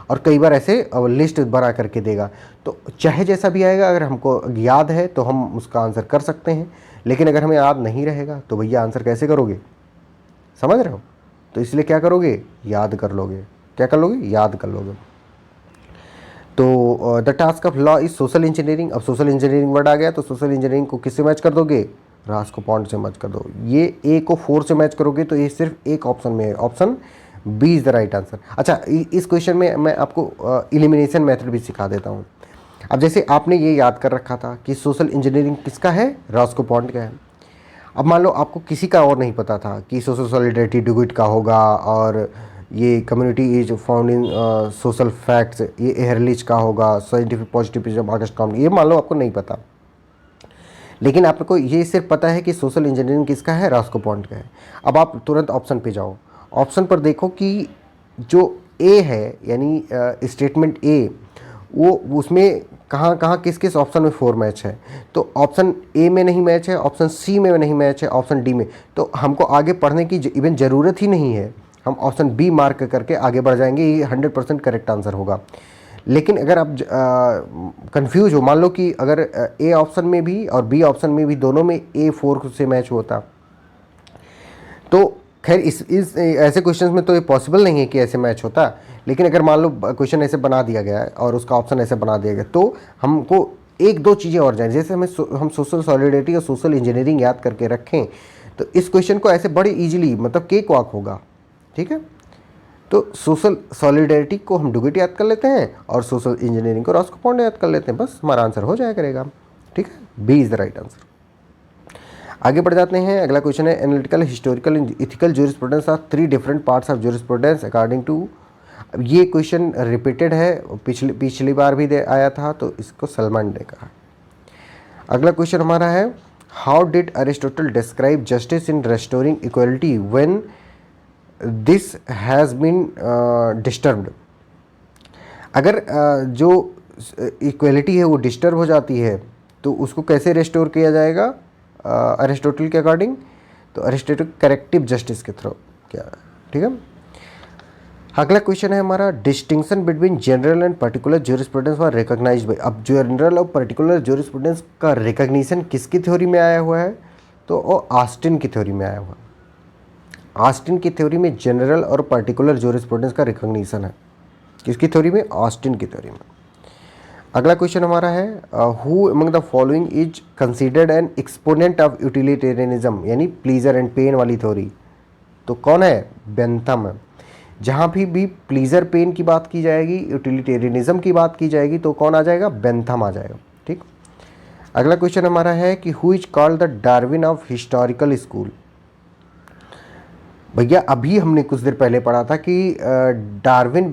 और कई बार ऐसे लिस्ट बना करके देगा। तो चाहे जैसा भी आएगा, अगर हमको याद है तो हम उसका आंसर कर सकते हैं, लेकिन अगर हमें याद नहीं रहेगा तो भैया आंसर कैसे करोगे? समझ रहे हो? तो इसलिए क्या करोगे? याद कर लोगे। क्या कर लोगे? याद कर लोगे। तो the task of law is social engineering. अब सोशल इंजीनियरिंग वर्ड आ गया, तो सोशल इंजीनियरिंग को किससे मैच कर दोगे? रॉस्को पॉन्ड से मैच कर दो। ये ए को 4 से मैच करोगे तो ये सिर्फ एक ऑप्शन में है, option B is the right answer. अच्छा, इस क्वेश्चन में मैं आपको इलिमिनेशन मेथड भी सिखा देता हूँ। अब जैसे आपने ये याद कर रखा था कि सोशल इंजीनियरिंग किसका है? रॉस्को पॉन्ड का है। अब मान लो आपको किसी का और नहीं पता था कि सोशल सॉलिडेरिटी डुगिट का होगा, और ये community is found in social facts ये एहरलिच का होगा, साइंटिफिक पॉजिटिविज्म ऑगस्ट कॉम्टे, ये मान लो आपको नहीं पता, लेकिन आपको ये सिर्फ पता है कि सोशल इंजीनियरिंग किसका है? रॉस्को पॉन्ड का है। अब आप तुरंत ऑप्शन पे जाओ, ऑप्शन पर देखो कि जो ए है यानी स्टेटमेंट ए, वो उसमें कहाँ कहाँ किस किस ऑप्शन में 4 मैच है, तो ऑप्शन ए में नहीं मैच है, ऑप्शन सी में नहीं मैच है, ऑप्शन डी में, तो हमको आगे पढ़ने की इवन ज़रूरत ही नहीं है, हम ऑप्शन बी मार्क करके आगे बढ़ जाएंगे, ये 100% करेक्ट आंसर होगा। लेकिन अगर आप कंफ्यूज हो, मान लो कि अगर ए ऑप्शन में भी और बी ऑप्शन में भी दोनों में ए 4 से मैच होता, तो खैर इस ऐसे क्वेश्चंस में तो ये पॉसिबल नहीं है कि ऐसे मैच होता, लेकिन अगर मान लो क्वेश्चन ऐसे बना दिया गया है और उसका ऑप्शन ऐसे बना दिया गया, तो हमको एक दो चीज़ें और जाएं, जैसे हम सोशल सॉलिडेरिटी और सोशल इंजीनियरिंग याद करके रखें, तो इस क्वेश्चन को ऐसे बड़ी ईजिली मतलब केक वॉक होगा, ठीक है। तो सोशल सॉलिडेरिटी को हम डुगेट याद कर लेते हैं और सोशल इंजीनियरिंग को रॉस्कोपोंड याद कर लेते हैं, बस हमारा आंसर हो जाया करेगा, ठीक है। B is the right answer. आगे बढ़ जाते हैं, अगला क्वेश्चन है analytical, historical and ethical jurisprudence are 3 different parts of jurisprudence according to. अब ये क्वेश्चन रिपीटेड है, पिछली बार भी आया था, तो इसको सलमान ने कहा। अगला क्वेश्चन हमारा है how did Aristotle describe justice in restoring equality when this has been disturbed. अगर जो इक्वलिटी है वो डिस्टर्ब हो जाती है, तो उसको कैसे रेस्टोर किया जाएगा अरिस्टोटल के अकॉर्डिंग, तो अरिस्टोटल करेक्टिव जस्टिस के थ्रू क्या, ठीक है। अगला क्वेश्चन है हमारा distinction between general and particular jurisprudence were recognized by. अब जनरल और पर्टिकुलर ज्यूरिस्प्रूडेंस का रिकॉग्निशन किसकी थ्योरी में आया हुआ है, तो वो ऑस्टिन की थ्योरी में आया हुआ है। ऑस्टिन की थ्योरी में जनरल और पर्टिकुलर ज्यूरिस्प्रूडेंस का रिकॉग्निशन है, किसकी थ्योरी में, ऑस्टिन की थ्योरी में। अगला क्वेश्चन हमारा है who among the following is considered N exponent of utilitarianism, यानी प्लीजर एंड पेन वाली थ्योरी, तो कौन है, बेंथम है। जहाँ भी प्लीजर पेन की बात की जाएगी, यूटिलिटेरियनिज्म की बात की जाएगी, तो कौन आ जाएगा, बेंथम आ जाएगा, ठीक। अगला क्वेश्चन हमारा है कि who is called the Darwin of historical school. भैया अभी हमने कुछ देर पहले पढ़ा था कि Darwin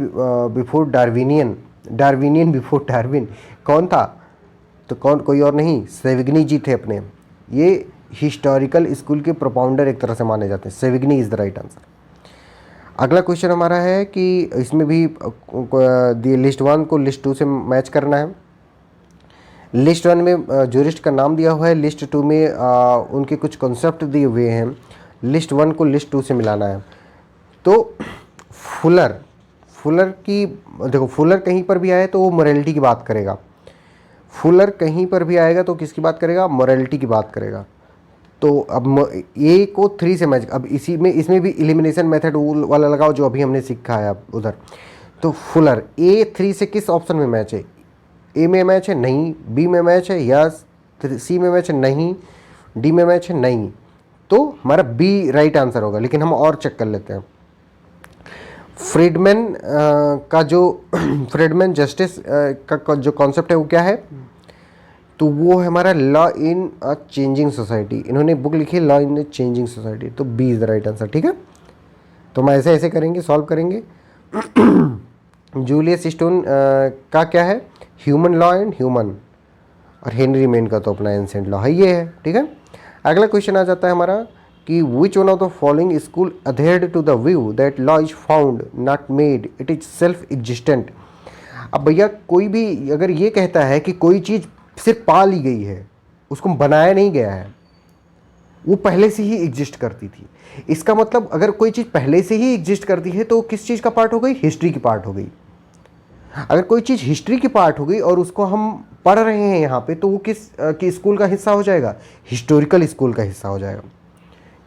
before Darwinian, Darwinian before Darwin कौन था, तो कौन, कोई और नहीं, सेविग्नी जी थे अपने। ये हिस्टोरिकल स्कूल के प्रोपाउंडर एक तरह से माने जाते हैं, सेविग्नी इज़ द राइट आंसर। अगला क्वेश्चन हमारा है कि इसमें भी लिस्ट 1 को लिस्ट 2 से मैच करना है। लिस्ट 1 में ज्यूरिस्ट का नाम दिया हुआ है, लिस्ट 2 में उनके कुछ कॉन्सेप्ट दिए हुए हैं, लिस्ट 1 को लिस्ट 2 से मिलाना है। तो फुलर की देखो, फुलर कहीं पर भी आए तो वो मोरालिटी की बात करेगा, फुलर कहीं पर भी आएगा तो किसकी बात करेगा, मोरालिटी की बात करेगा। तो अब ए को 3 से मैच, अब इसमें भी एलिमिनेशन मेथड वाला लगाओ जो अभी हमने सीखा है अब उधर। तो फुलर ए 3 से किस ऑप्शन में मैच है, ए में मैच है नहीं, बी में मैच है यस, सी में मैच है नहीं, डी में मैच है नहीं, तो हमारा बी राइट आंसर होगा। लेकिन हम और चेक कर लेते हैं। फ्रीडमैन का जो फ्रीडमैन जस्टिस का जो कॉन्सेप्ट है वो क्या है, तो वो है हमारा law in a changing society. इन्होंने बुक लिखी है law in a changing society, तो B is the right answer, ठीक है। तो हम ऐसे ऐसे करेंगे, सॉल्व करेंगे। जूलियस स्टोन का क्या है, ह्यूमन लॉ एंड ह्यूमन, और हेनरी मेन का तो अपना एंसेंट लॉ है, ये है, ठीक है। अगला क्वेश्चन आ जाता है हमारा कि which one of the following school adhered to the view that law is found not made, it is self existent. अब भैया कोई भी अगर ये कहता है कि कोई चीज़ सिर्फ पा ली गई है, उसको बनाया नहीं गया है, वो पहले से ही एग्जिस्ट करती थी, इसका मतलब अगर कोई चीज़ पहले से ही एग्जिस्ट करती है तो किस चीज़ का पार्ट हो गई, हिस्ट्री की पार्ट हो गई। अगर कोई चीज़ हिस्ट्री की पार्ट हो गई और उसको हम पढ़ रहे हैं यहाँ पे, तो वो किस स्कूल का हिस्सा हो जाएगा, हिस्टोरिकल स्कूल का हिस्सा हो जाएगा।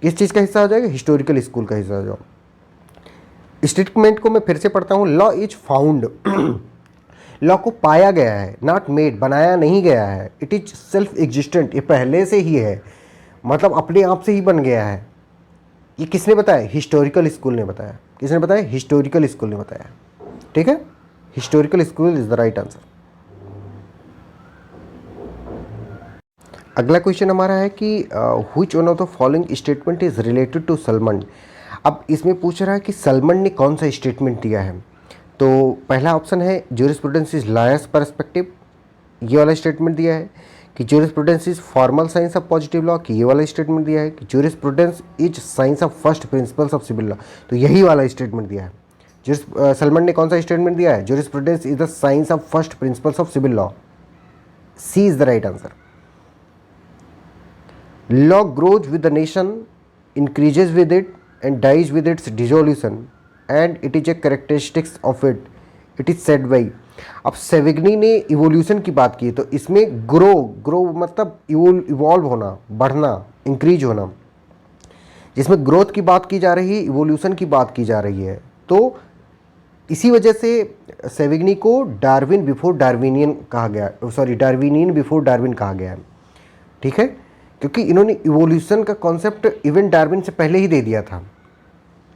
किस चीज़ का हिस्सा हो जाएगा, हिस्टोरिकल स्कूल का हिस्सा हो जाएगा। स्टेटमेंट को मैं फिर से पढ़ता हूँ, लॉ इज फाउंड, लॉ को पाया गया है, नॉट मेड, बनाया नहीं गया है, इट इज सेल्फ एग्जिस्टेंट, ये पहले से ही है, मतलब अपने आप से ही बन गया है। ये किसने बताया, हिस्टोरिकल स्कूल ने बताया। किसने बताया, हिस्टोरिकल स्कूल ने बताया, ठीक है। Historical school is the right answer. अगला क्वेश्चन हमारा है कि which one of the following statement is related to Salmond. अब इसमें पूछ रहा है कि सलमान ने कौन सा स्टेटमेंट दिया है। तो पहला ऑप्शन है ज्यूरिस्प्रूडेंस इज लॉयर्स पर्सपेक्टिव, ये वाला स्टेटमेंट दिया है। कि jurisprudence is formal science of positive law, कि ये वाला स्टेटमेंट दिया है। कि jurisprudence is science of first principles of civil law, तो यही वाला स्टेटमेंट दिया है। सलमान ने कौन सा स्टेटमेंट दिया है? Jurisprudence is the science of first principles of civil law. C is the right answer. Law grows with the nation, increases with it and dies with its dissolution and it is a characteristics of it, it is said by. अब Savigny ने evolution की बात की, तो इसमें grow मतलब evolve होना, बढ़ना, इंक्रीज होना, जिसमें ग्रोथ की बात की जा रही है, इवोल्यूशन की बात की जा रही है। तो इसी वजह से सेविग्नी को डार्विन बिफोर डार्विनियन कहा गया, सॉरी डार्विनियन बिफोर डार्विन कहा गया है, ठीक है, क्योंकि इन्होंने इवोल्यूशन का कॉन्सेप्ट इवन डार्विन से पहले ही दे दिया था।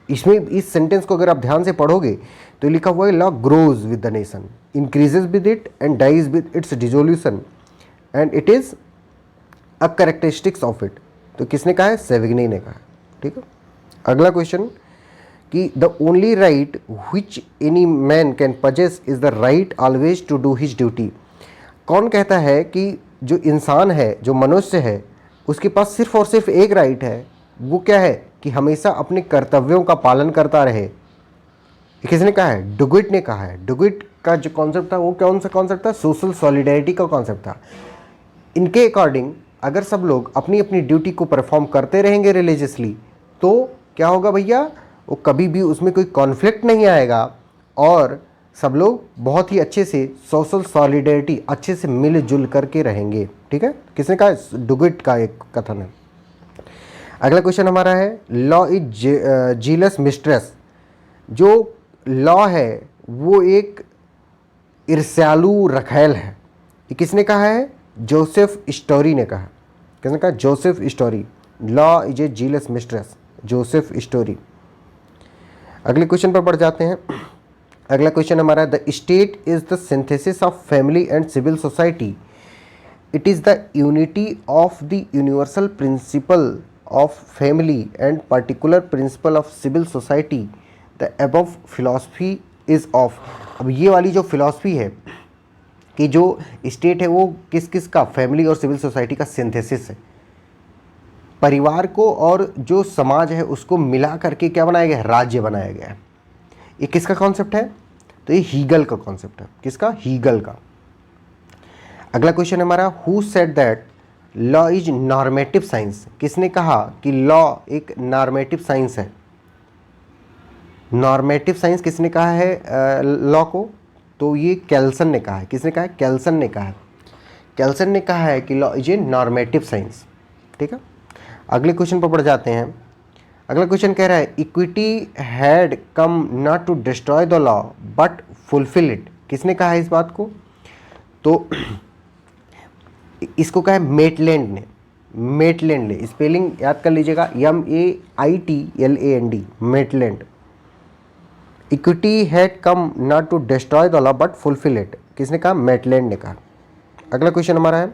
इसमें इस सेंटेंस को अगर आप ध्यान से पढ़ोगे तो लिखा हुआ है law grows with the nation, increases with it and dies with its dissolution and it is a characteristics of it. तो किसने कहा है? सेविग्नी ने कहा, ठीक है। अगला क्वेश्चन कि the only right which any man can possess is the right always to do his duty. कौन कहता है कि जो इंसान है, जो मनुष्य है, उसके पास सिर्फ और सिर्फ एक राइट है, वो क्या है? कि हमेशा अपने कर्तव्यों का पालन करता रहे। ये किसने कहा है? डुगिट ने कहा है। डुगिट का जो कॉन्सेप्ट था वो कौन सा कॉन्सेप्ट था? सोशल सॉलिडेरिटी का कॉन्सेप्ट था। इनके अकॉर्डिंग अगर सब लोग अपनी अपनी ड्यूटी को परफॉर्म करते रहेंगे रिलीजियसली, तो क्या होगा भैया? वो कभी भी उसमें कोई कॉन्फ्लिक्ट नहीं आएगा और सब लोग बहुत ही अच्छे से सोशल सॉलिडेरिटी अच्छे से मिलजुल करके रहेंगे, ठीक है। किसने कहा? डुगिट का एक कथन है। अगला क्वेश्चन हमारा है लॉ इज जीलस मिस्ट्रेस। जो लॉ है वो एक ईर्ष्यालु रखैल है। ये किसने कहा है? जोसेफ स्टोरी ने कहा। किसने कहा? Joseph Story. Law is a jealous mistress, Joseph Story. अगले क्वेश्चन पर बढ़ जाते हैं। अगला क्वेश्चन हमारा है the state is the synthesis of family and civil society, it is the unity of the universal principle of family and particular principle of civil society, the above philosophy is of. अब ये वाली जो philosophy है कि जो state है वो किस किस का? फैमिली और सिविल सोसाइटी का सिंथेसिस है। परिवार को और जो समाज है उसको मिला करके क्या बनाया गया है? राज्य बनाया गया है। ये किसका कॉन्सेप्ट है? तो ये हीगल का कॉन्सेप्ट है। किसका? हीगल का। अगला क्वेश्चन हमारा who said that law is normative science. किसने कहा कि लॉ एक नॉर्मेटिव साइंस है? नॉर्मेटिव साइंस किसने कहा है लॉ को? तो ये कैल्सन ने कहा है। किसने कहा है? कैल्सन ने कहा है। कैल्सन ने कहा है कि law is A normative science, ठीक है। अगले क्वेश्चन पर बढ़ जाते हैं। अगला क्वेश्चन कह रहा है equity had come not to destroy the law but fulfil it. किसने कहा है इस बात को? तो इसको कहा है मेटलैंड ने। मेटलैंड ने, स्पेलिंग याद कर लीजिएगा, MEAITLAND, Maitland. Equity had come not to destroy the law but fulfil it. किसने कहा? मेटलैंड ने कहा। अगला क्वेश्चन हमारा है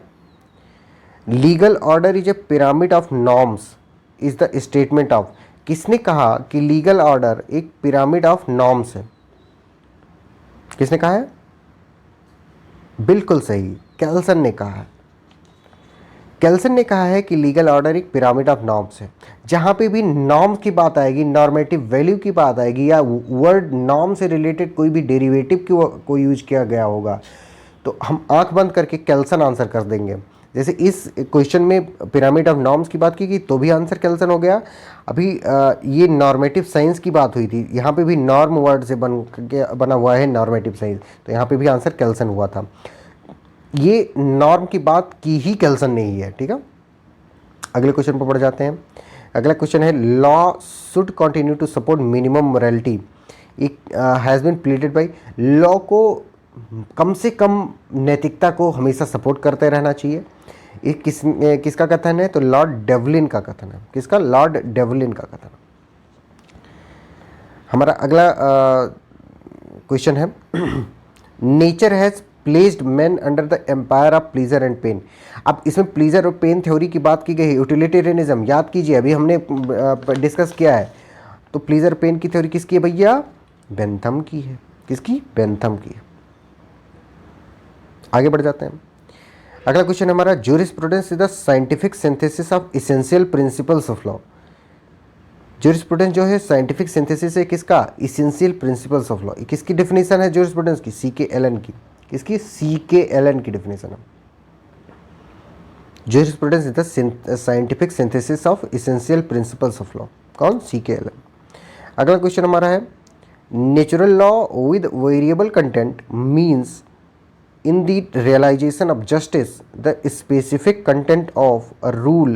legal order is a pyramid of norms is the statement of. किसने कहा कि लीगल ऑर्डर एक पिरामिड ऑफ नॉर्म्स है? किसने कहा है? बिल्कुल सही, कैल्सन ने कहा है। कैल्सन ने कहा है कि लीगल ऑर्डर एक पिरामिड ऑफ नॉर्म्स है। जहाँ पे भी नॉर्म की बात आएगी, नॉर्मेटिव वैल्यू की बात आएगी या वर्ड नॉर्म से रिलेटेड कोई भी डेरिवेटिव को यूज किया गया होगा तो हम आंख बंद करके कैल्सन आंसर कर देंगे। जैसे इस क्वेश्चन में पिरामिड ऑफ नॉर्म्स की बात की गई तो भी आंसर कैल्सन हो गया। अभी ये नॉर्मेटिव साइंस की बात हुई थी, यहाँ पे भी नॉर्म वर्ड से बना हुआ है नॉर्मेटिव साइंस, तो यहाँ पे भी आंसर कैल्सन हुआ था। ये नॉर्म की बात की ही कैल्सन ने ही है, ठीक है। अगले क्वेश्चन पर बढ़ जाते हैं। अगला क्वेश्चन है law should continue to support minimum morality has been pleaded by. Law को कम से कम नैतिकता को हमेशा सपोर्ट करते रहना चाहिए। ये किसका कथन है? तो लॉर्ड डेवलिन का कथन है। किसका? लॉर्ड डेवलिन का कथन। हमारा अगला क्वेश्चन है nature has placed man under the empire of pleasure and pain. अब इसमें प्लीजर और पेन थ्योरी की बात की गई है। यूटिलिटेरियनिज्म याद कीजिए, अभी हमने डिस्कस किया है। तो प्लीजर पेन की थ्योरी किसकी है भैया? बेंथम की है। किसकी? बेंथम की है। आगे बढ़ जाते हैं। अगला क्वेश्चन हमारा jurisprudence is the scientific synthesis of essential principles of law. Jurisprudence जो है साइंटिफिक सिंथेसिस है किसका, इसेंशियल प्रिंसिपल्स ऑफ लॉ। किसकी डेफिनेशन है ज्यूरिस्प्रूडेंस की, सी के एलन की। किसकी, सी के एलन की डेफिनेशन है। Jurisprudence is the scientific synthesis of essential principles of law. कौन, सी के एलन। अगला क्वेश्चन हमारा है, natural law with variable content means in the realization of justice the specific content of a rule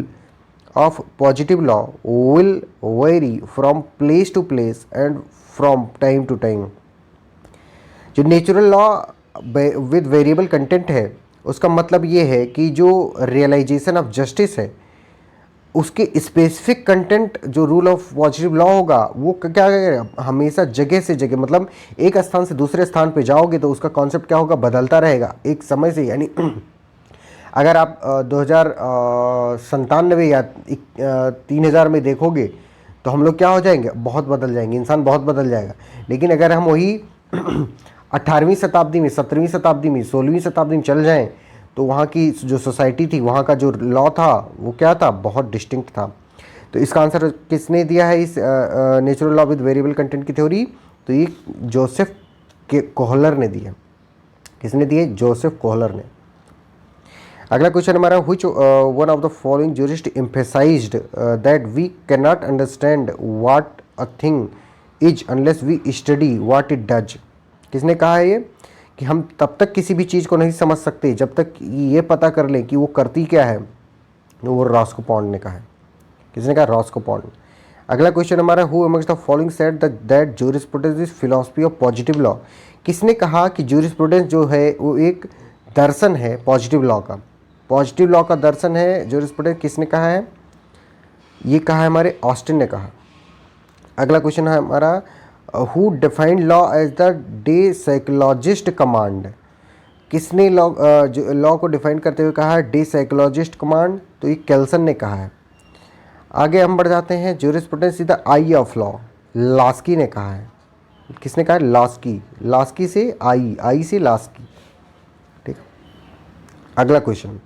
of positive law will vary from place to place and from time to time। जो natural law with variable content है उसका मतलब ये है कि जो realisation of justice है उसके स्पेसिफिक कंटेंट जो रूल ऑफ पॉजिटिव लॉ होगा वो क्या करेगा, हमेशा जगह से जगह, मतलब एक स्थान से दूसरे स्थान पे जाओगे तो उसका कॉन्सेप्ट क्या होगा, बदलता रहेगा एक समय से। यानी अगर आप 2097 या 3000 में देखोगे तो हम लोग क्या हो जाएंगे, बहुत बदल जाएंगे, इंसान बहुत बदल जाएगा। लेकिन अगर हम वही 18वीं शताब्दी में, 17वीं शताब्दी में, 16वीं शताब्दी में चल जाएं तो वहाँ की जो सोसाइटी थी, वहाँ का जो लॉ था वो क्या था, बहुत डिस्टिंक्ट था। तो इसका आंसर किसने दिया है इस natural law with variable content की थ्योरी, तो ये जोसेफ के कोहलर ने दिया। किसने दिए, जोसेफ कोहलर ने। अगला क्वेश्चन हमारा, which one of the following jurist emphasized that we can not understand what a thing is unless we study what it does. किसने कहा है ये, कि हम तब तक किसी भी चीज़ को नहीं समझ सकते जब तक ये पता कर लें कि वो करती क्या है। वो रॉस्को पॉन्ड ने कहा है। किसने कहा, रॉस्को पॉन्ड। अगला क्वेश्चन हमारा, who amongst the following said that jurisprudence is philosophy of positive law. किसने कहा कि ज्यूरिस्प्रूडेंस जो है वो एक दर्शन है पॉजिटिव लॉ का, पॉजिटिव लॉ का दर्शन है ज्यूरिस्प्रूडेंस। किसने कहा है, ये कहा है हमारे ऑस्टिन ने कहा। अगला क्वेश्चन है हमारा, who defined law as the depsychologised command. किसने लॉ को डिफाइन करते हुए कहा है, डे साइकोलॉजिस्ट कमांड, तो ये केल्सन ने कहा है। आगे हम बढ़ जाते हैं, jurisprudence is the I of law, Laski ने कहा है। किसने कहा, लास्की। लास्की से आई से लास्की। ठीक। अगला question,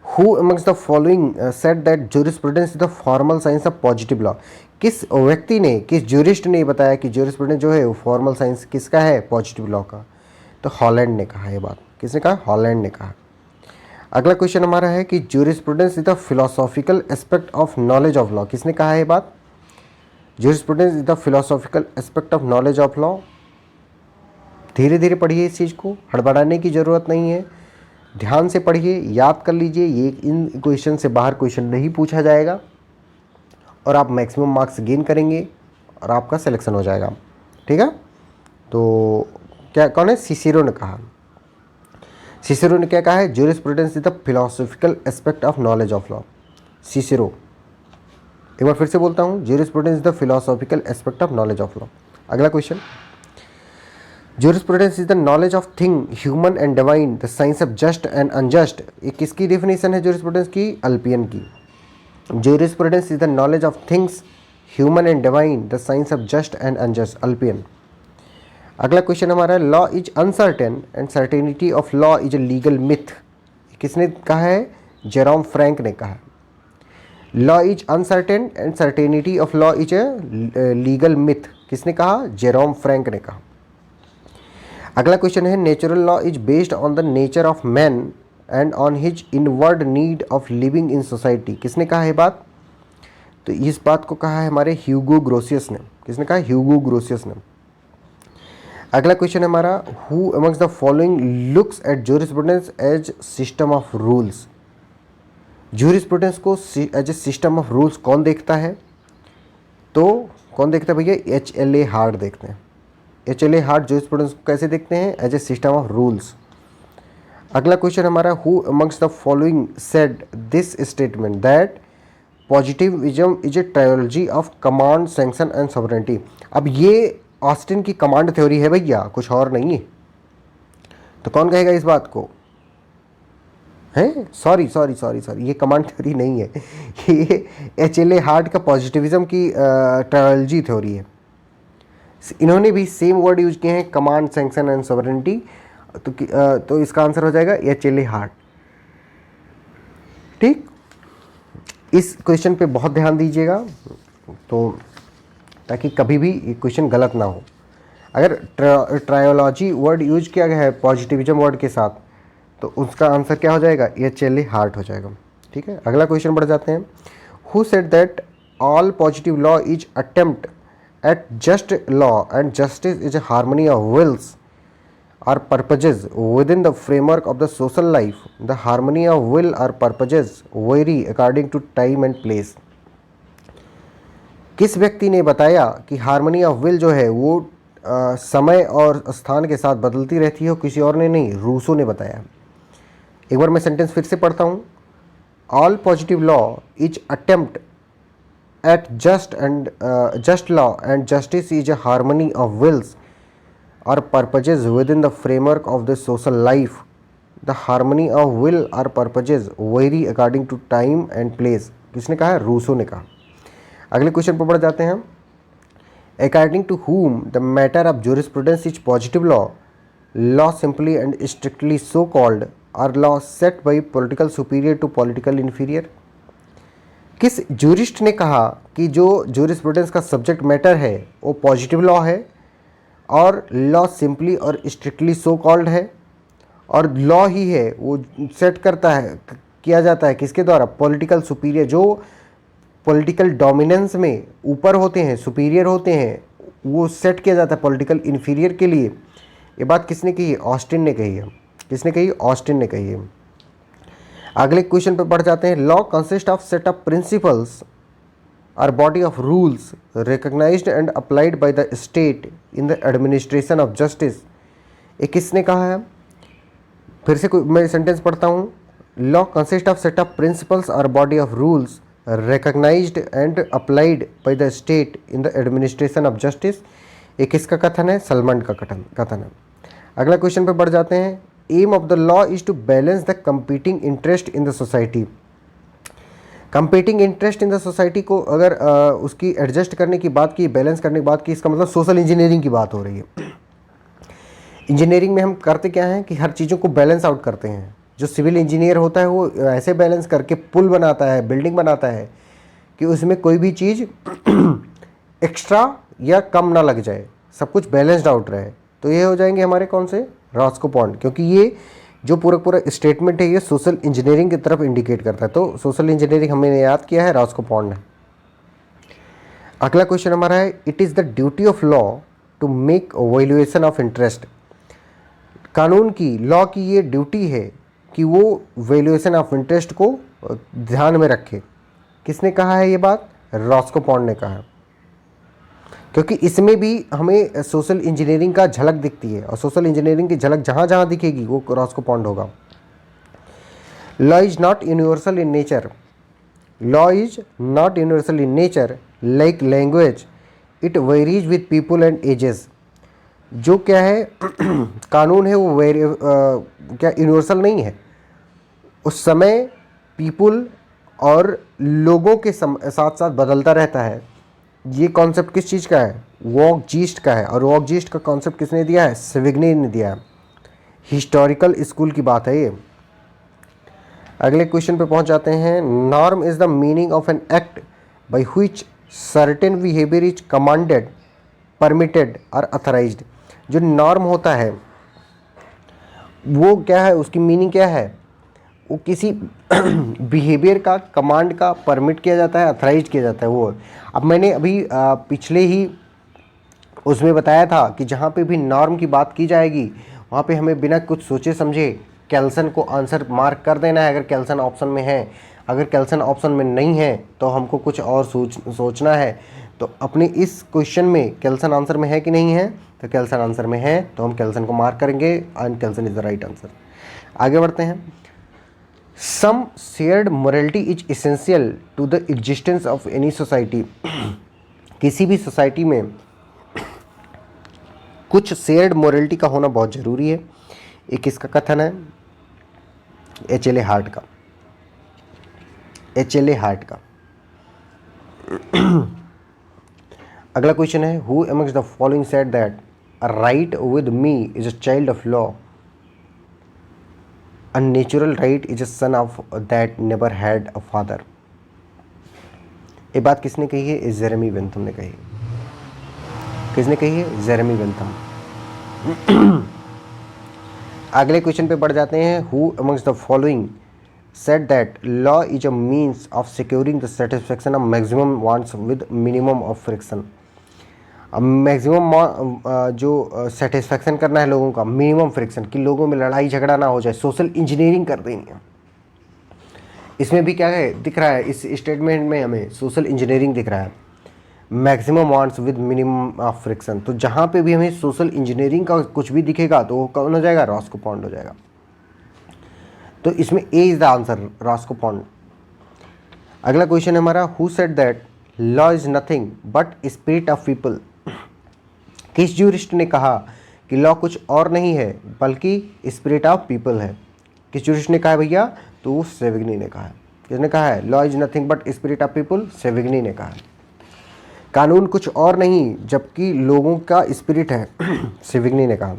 who amongst the following said that jurisprudence is the formal science of positive law. किस व्यक्ति ने, किस ज्यूरिस्ट ने बताया कि ज्यूरिस्प्रूडेंस जो है वो फॉर्मल साइंस किसका है, पॉजिटिव लॉ का, तो हॉलैंड ने कहा ये बात। किसने कहा, हॉलैंड ने कहा। अगला क्वेश्चन हमारा है कि jurisprudence is the philosophical aspect of knowledge of law. किसने कहा ये बात, jurisprudence is the philosophical aspect of knowledge of law. धीरे धीरे पढ़िए इस चीज़ को, हड़बड़ाने की ज़रूरत नहीं है, ध्यान से पढ़िए, याद कर लीजिए। ये इन क्वेश्चन से बाहर क्वेश्चन नहीं पूछा जाएगा और आप मैक्सिमम मार्क्स गेन करेंगे और आपका सिलेक्शन हो जाएगा। ठीक है, तो क्या, कौन है, सिसेरो ने कहा। सिसेरो ने क्या कहा है, jurisprudence is the philosophical aspect of knowledge of law. Cicero, एक बार फिर से बोलता हूँ, jurisprudence is the philosophical aspect of knowledge of law. अगला question, jurisprudence is the knowledge of thing human and divine, the science of just and unjust. ये किसकी definition है ज्यूरिस्प्रूडेंस की, अल्पियन की। Jurisprudence is the knowledge of things human and divine, the science of just and unjust, अल्पियन। अगला question हमारा, law is uncertain and certainty of law is a legal myth. किसने कहा है, जेरोम फ्रैंक ने कहा। Law is uncertain and certainty of law is a legal myth. किसने कहा, Jerome Frank ने कहा। अगला क्वेश्चन है, natural law is based on the nature of man and on his inward need of living in society. किसने कहा है बात, तो इस बात को कहा है हमारे ह्यूगो ग्रोसियस ने। किसने कहा, ह्यूगो ग्रोसियस ने। अगला क्वेश्चन है हमारा, who amongst the following looks at jurisprudence as system of rules. Jurisprudence को as a system of rules कौन देखता है, तो कौन देखता है भैया, HLA हार्ट देखते हैं। HLA हार्ट ज्यूरिस्प्रूडेंस को कैसे देखते हैं, as a system of rules. अगला क्वेश्चन हमारा, who amongst the following said this statement that positivism is a trilogy of command, sanction and sovereignty. अब ये ऑस्टिन की कमांड थ्योरी है भैया, कुछ और नहीं है। तो कौन कहेगा इस बात को, हैं, सॉरी, ये कमांड थ्योरी नहीं है, ये HLA हार्ट का पॉजिटिविज्म की ट्रायोलॉजी थ्योरी है। इन्होंने भी सेम वर्ड यूज किए हैं, कमांड, सैंक्शन एंड सॉवरेनिटी। तो इसका आंसर हो जाएगा HLA हार्ट। ठीक, इस क्वेश्चन पे बहुत ध्यान दीजिएगा, तो ताकि कभी भी ये क्वेश्चन गलत ना हो। अगर ट्रायोलॉजी वर्ड यूज किया गया है पॉजिटिविज्म वर्ड के साथ, तो उसका आंसर क्या हो जाएगा, ये चेले हार्ट हो जाएगा। ठीक है, अगला क्वेश्चन बढ़ जाते हैं। Who said that all positive law is attempt at just law and justice is a harmony of wills or purposes within the framework of the social life? The harmony of will or purposes vary according to time and place. किस व्यक्ति ने बताया कि harmony of will जो है वो समय और स्थान के साथ बदलती रहती है? किसी और ने नहीं, रूसो ने बताया। एक बार मैं सेंटेंस फिर से पढ़ता हूँ। All positive law is attempt at just law and justice is a harmony of wills or purposes within the framework of the social life. The harmony of will or purposes vary according to time and place. किसने कहा है? Rousseau ने कहा। अगले question पर बढ़ जाते हैं। According to whom the matter of jurisprudence is positive law, law simply and strictly so called, or law set by political superior to political inferior? किस जूरिस्ट ने कहा कि जो जूरिस्प्रूडेंस का सब्जेक्ट मैटर है वो पॉजिटिव लॉ है और लॉ सिंपली और स्ट्रिक्टली सो कॉल्ड है, और लॉ ही है वो सेट करता है, किया जाता है किसके द्वारा? पॉलिटिकल सुपीरियर, जो पॉलिटिकल डोमिनेंस में ऊपर होते हैं, सुपीरियर होते हैं, वो सेट किया जाता है पॉलिटिकल इन्फीरियर के लिए। ये बात किसने कही है? ऑस्टिन ने कही है। किसने कही? ऑस्टिन ने कही है। अगले क्वेश्चन पे बढ़ जाते हैं। Law consist of set of principles or body of rules recognised and applied by the state in the administration of justice. ये किसने कहा है? फिर से मैं सेंटेंस पढ़ता हूँ। Law consist of set of principles or body of rules recognised and applied by the state in the administration of justice. ये किसका कथन है? सलमन का कथन है। अगला क्वेश्चन पे बढ़ जाते हैं। Aim of the law is to balance the competing interest in the society. Competing interest in the society को अगर उसकी एडजस्ट करने की बात की, बैलेंस करने की बात की, इसका मतलब सोशल इंजीनियरिंग की बात हो रही है। इंजीनियरिंग में हम करते क्या हैं कि हर चीज़ों को बैलेंस आउट करते हैं। जो सिविल इंजीनियर होता है वो ऐसे बैलेंस करके पुल बनाता है, बिल्डिंग बनाता है कि उसमें कोई भी चीज़ एक्स्ट्रा या कम ना लग जाए, सब कुछ बैलेंस्ड आउट रहे। तो ये हो जाएंगे हमारे कौन से? Roscoe pond. क्योंकि ये जो पूरा स्टेटमेंट है ये सोशल इंजीनियरिंग की तरफ इंडिकेट करता है। तो सोशल इंजीनियरिंग हमने याद किया है, रॉस्को पॉन्ड है। अगला क्वेश्चन हमारा है। It is the duty of law to make valuation of interest. कानून की, लॉ की ये ड्यूटी है कि वो वैल्यूएशन ऑफ इंटरेस्ट को ध्यान में रखे। किसने कहा है ये बात? रॉस्को पॉन्ड ने कहा। क्योंकि इसमें भी हमें सोशल इंजीनियरिंग का झलक दिखती है, और सोशल इंजीनियरिंग की झलक जहाँ जहाँ दिखेगी वो रॉस्को पॉन्ड होगा। Law is not universal in nature. Law is not universal in nature like language, it varies with people and ages. जो क्या है कानून है वो क्या यूनिवर्सल नहीं है, उस समय पीपुल और लोगों के साथ साथ बदलता रहता है। ये कॉन्सेप्ट किस चीज़ का है? वॉकजीस्ट का है। और वॉकजीस्ट का कॉन्सेप्ट किसने दिया है? सेविग्ने ने दिया है। हिस्टोरिकल स्कूल की बात है ये। अगले क्वेश्चन पे पहुंच जाते हैं। Norm is the meaning of an act by which certain behaviour is commanded, permitted और अथराइज्ड। जो नॉर्म होता है वो क्या है, उसकी मीनिंग क्या है? वो किसी बिहेवियर का, कमांड का परमिट किया जाता है, अथराइज किया जाता है वो। अब मैंने अभी पिछले ही उसमें बताया था कि जहाँ पे भी नॉर्म की बात की जाएगी वहाँ पे हमें बिना कुछ सोचे समझे कैल्सन को आंसर मार्क कर देना है, अगर कैल्सन ऑप्शन में है। अगर कैल्सन ऑप्शन में नहीं है तो हमको कुछ और सोचना है। तो अपने इस क्वेश्चन में कैल्सन आंसर में है कि नहीं है? तो कैल्सन आंसर में है तो हम कैल्सन को मार्क करेंगे, and Kelsen is the right answer. आगे बढ़ते हैं। Some shared morality is essential to the existence of any society. किसी भी सोसाइटी में कुछ शेयर्ड मोरलिटी का होना बहुत ज़रूरी है। ये किसका कथन है? एच.एल.ए. हार्ट का। एच.एल.ए. हार्ट का। अगला क्वेश्चन है। Who amongst the following said that a right with me is a child of law? A natural right is a son of that never had a father. ये बात किसने कही है? जेरेमी बेंथम ने कही। किसने कही है? Jeremy Bentham. अगले क्वेश्चन पे बढ़ जाते हैं। Who amongst the following said that law is a means of securing the satisfaction of maximum wants with minimum of friction। अब मैक्सिमम जो सेटिस्फैक्शन करना है लोगों का, मिनिमम फ्रिक्शन, कि लोगों में लड़ाई झगड़ा ना हो जाए, सोशल इंजीनियरिंग कर देनी है। इसमें भी क्या है दिख रहा है? इस स्टेटमेंट में हमें सोशल इंजीनियरिंग दिख रहा है। Maximum wants with minimum of friction, तो जहाँ पे भी हमें सोशल इंजीनियरिंग का कुछ भी दिखेगा तो वो कौन हो जाएगा? रॉस्को पॉन्ड हो जाएगा। तो इसमें A is the answer, Roscoe Pound. अगला क्वेश्चन है हमारा, who said that law is nothing but spirit of people. किस ज्यूरिस्ट ने कहा कि लॉ कुछ और नहीं है बल्कि स्पिरिट ऑफ पीपल है? किस ज्यूरिस्ट ने कहा है भैया? तो वो सेविग्नी ने कहा है। किसने कहा है? Law is nothing but spirit of people, Savigny ने कहा है। कानून कुछ और नहीं जबकि लोगों का स्पिरिट है, सेविग्नी ने कहा।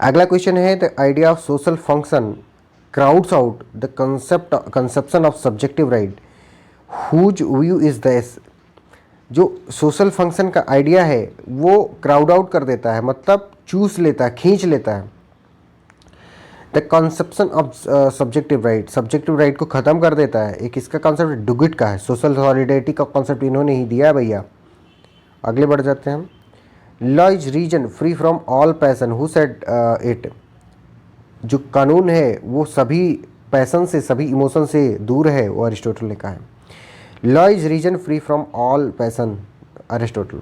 अगला क्वेश्चन है, the idea of social function crowds out the conception of subjective right whose view is this। जो सोशल फंक्शन का आइडिया है वो क्राउड आउट कर देता है, मतलब चूस लेता है, खींच लेता है। The conception of subjective right, subjective right को ख़त्म कर देता है। एक इसका कॉन्सेप्ट डुगिट का है, सोशल सॉलिडेरिटी का कॉन्सेप्ट इन्होंने ही दिया है भैया। अगले बढ़ जाते हैं हम। Law is reason free from all passion, who said it. जो कानून है वो सभी पैसन से, सभी इमोशन से दूर है, वो अरिस्टोटल ने कहा है। Law is reason free from all passion, Aristotle.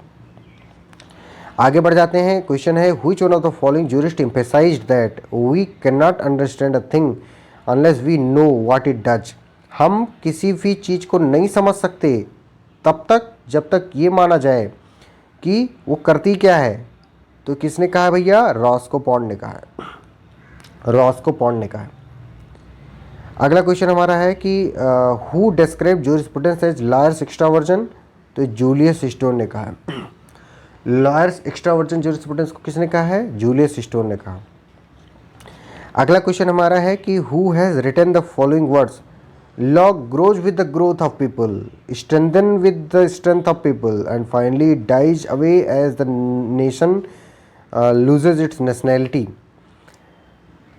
आगे बढ़ जाते हैं। क्वेश्चन है, which one of the following jurist emphasized that we can not understand a thing unless we know what it does. हम किसी भी चीज़ को नहीं समझ सकते तब तक जब तक ये माना जाए कि वो करती क्या है। तो किसने कहा भैया? रॉस्को पॉन्ड ने कहा है, रॉस्को पॉन्ड ने कहा है। अगला क्वेश्चन हमारा है कि who describe jurisprudence as lawyer's extraversion. तो जूलियस स्टोन ने कहा है। लॉयर्स एक्स्ट्रावर्जन जूरिस्प्रूडेंस को किसने कहा है? जूलियस स्टोन ने कहा। अगला क्वेश्चन हमारा है कि who has written the following words, law grows with the growth of people, strengthen with the strength of people and finally dies away as the nation loses its nationality.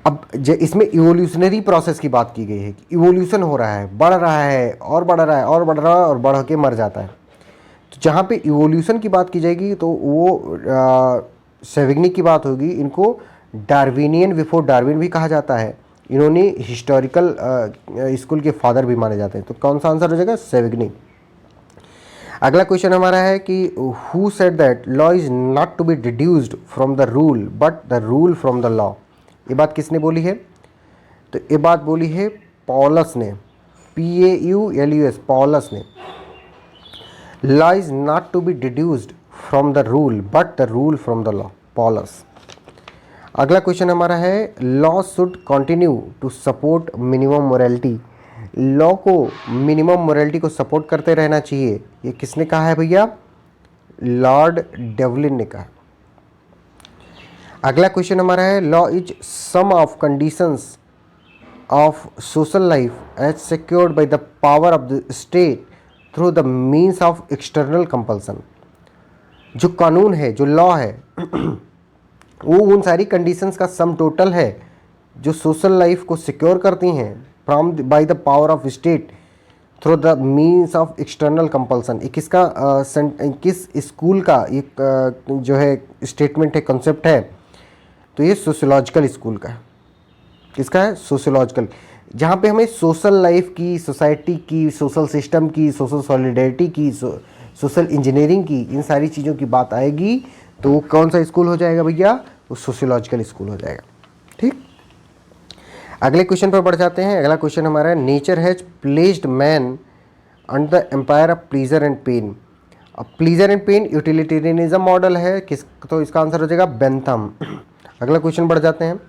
अब इसमें evolutionary process की बात की गई है कि evolution हो रहा है, बढ़ रहा है और बढ़ रहा है और बढ़ रहा है और बढ़ के मर जाता है। तो जहाँ पे इवोल्यूशन की बात की जाएगी तो वो सेविग्नी की बात होगी। इनको डार्विनियन बिफोर डार्विन भी कहा जाता है। इन्होंने हिस्टोरिकल स्कूल के फादर भी माने जाते हैं। तो कौन सा आंसर हो जाएगा? सेविग्नी। अगला क्वेश्चन हमारा है कि who said that law is not to be deduced from the rule but the rule from the law. ये बात किसने बोली है? तो ये बात बोली है पॉलस ने, PAULUS, पॉलस ने। Law is not to be deduced from the rule but the rule from the law, Paulus. अगला क्वेश्चन हमारा है, law should continue to support minimum morality. Law को मिनिमम मोरालिटी को सपोर्ट करते रहना चाहिए। ये किसने कहा है भैया? लॉर्ड डेवलिन ने कहा। अगला क्वेश्चन हमारा है, law is sum of conditions of social life as secured by the power of the state through the means of external compulsion. जो कानून है, जो लॉ है, वो उन सारी कंडीशंस का सम टोटल है जो सोशल लाइफ को सिक्योर करती हैं from by the power of state through the means of external compulsion. एक इसका किस स्कूल का एक जो है स्टेटमेंट है, कॉन्सेप्ट है, तो ये सोशियोलॉजिकल स्कूल का है। किसका है? सोशियोलॉजिकल। जहाँ पे हमें सोशल लाइफ की, सोसाइटी की, सोशल सिस्टम की, सोशल सॉलिडेरिटी की, सोशल इंजीनियरिंग की, इन सारी चीज़ों की बात आएगी तो वो कौन सा स्कूल हो जाएगा भैया? वो सोशियोलॉजिकल स्कूल हो जाएगा। ठीक, अगले क्वेश्चन पर बढ़ जाते हैं। अगला क्वेश्चन हमारा है, nature has placed man under the empire of pleasure and pain. अब pleasure and pain utilitarianism model है किस, तो इसका आंसर हो जाएगा बेंथम। अगला क्वेश्चन बढ़ जाते हैं,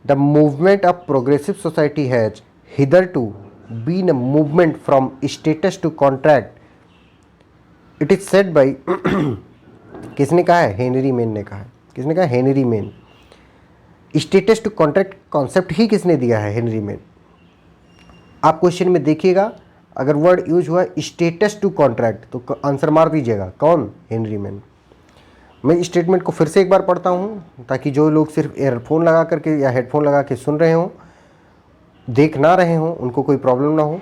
the movement of progressive society has hitherto been a movement from status to contract. It is said by किसने कहा है? हेनरी मेन ने कहा है। किसने कहा? Henry Maine. Status to contract concept ही किसने दिया है? Henry main. आप क्वेश्चन में देखिएगा, अगर वर्ड यूज हुआ स्टेटस टू कॉन्ट्रैक्ट तो आंसर मार दीजिएगा, कौन? Henry man. मैं स्टेटमेंट को फिर से एक बार पढ़ता हूँ ताकि जो लोग सिर्फ ईयरफोन लगा करके या हेडफोन लगा के सुन रहे हों, देख ना रहे हों, उनको कोई प्रॉब्लम ना हो।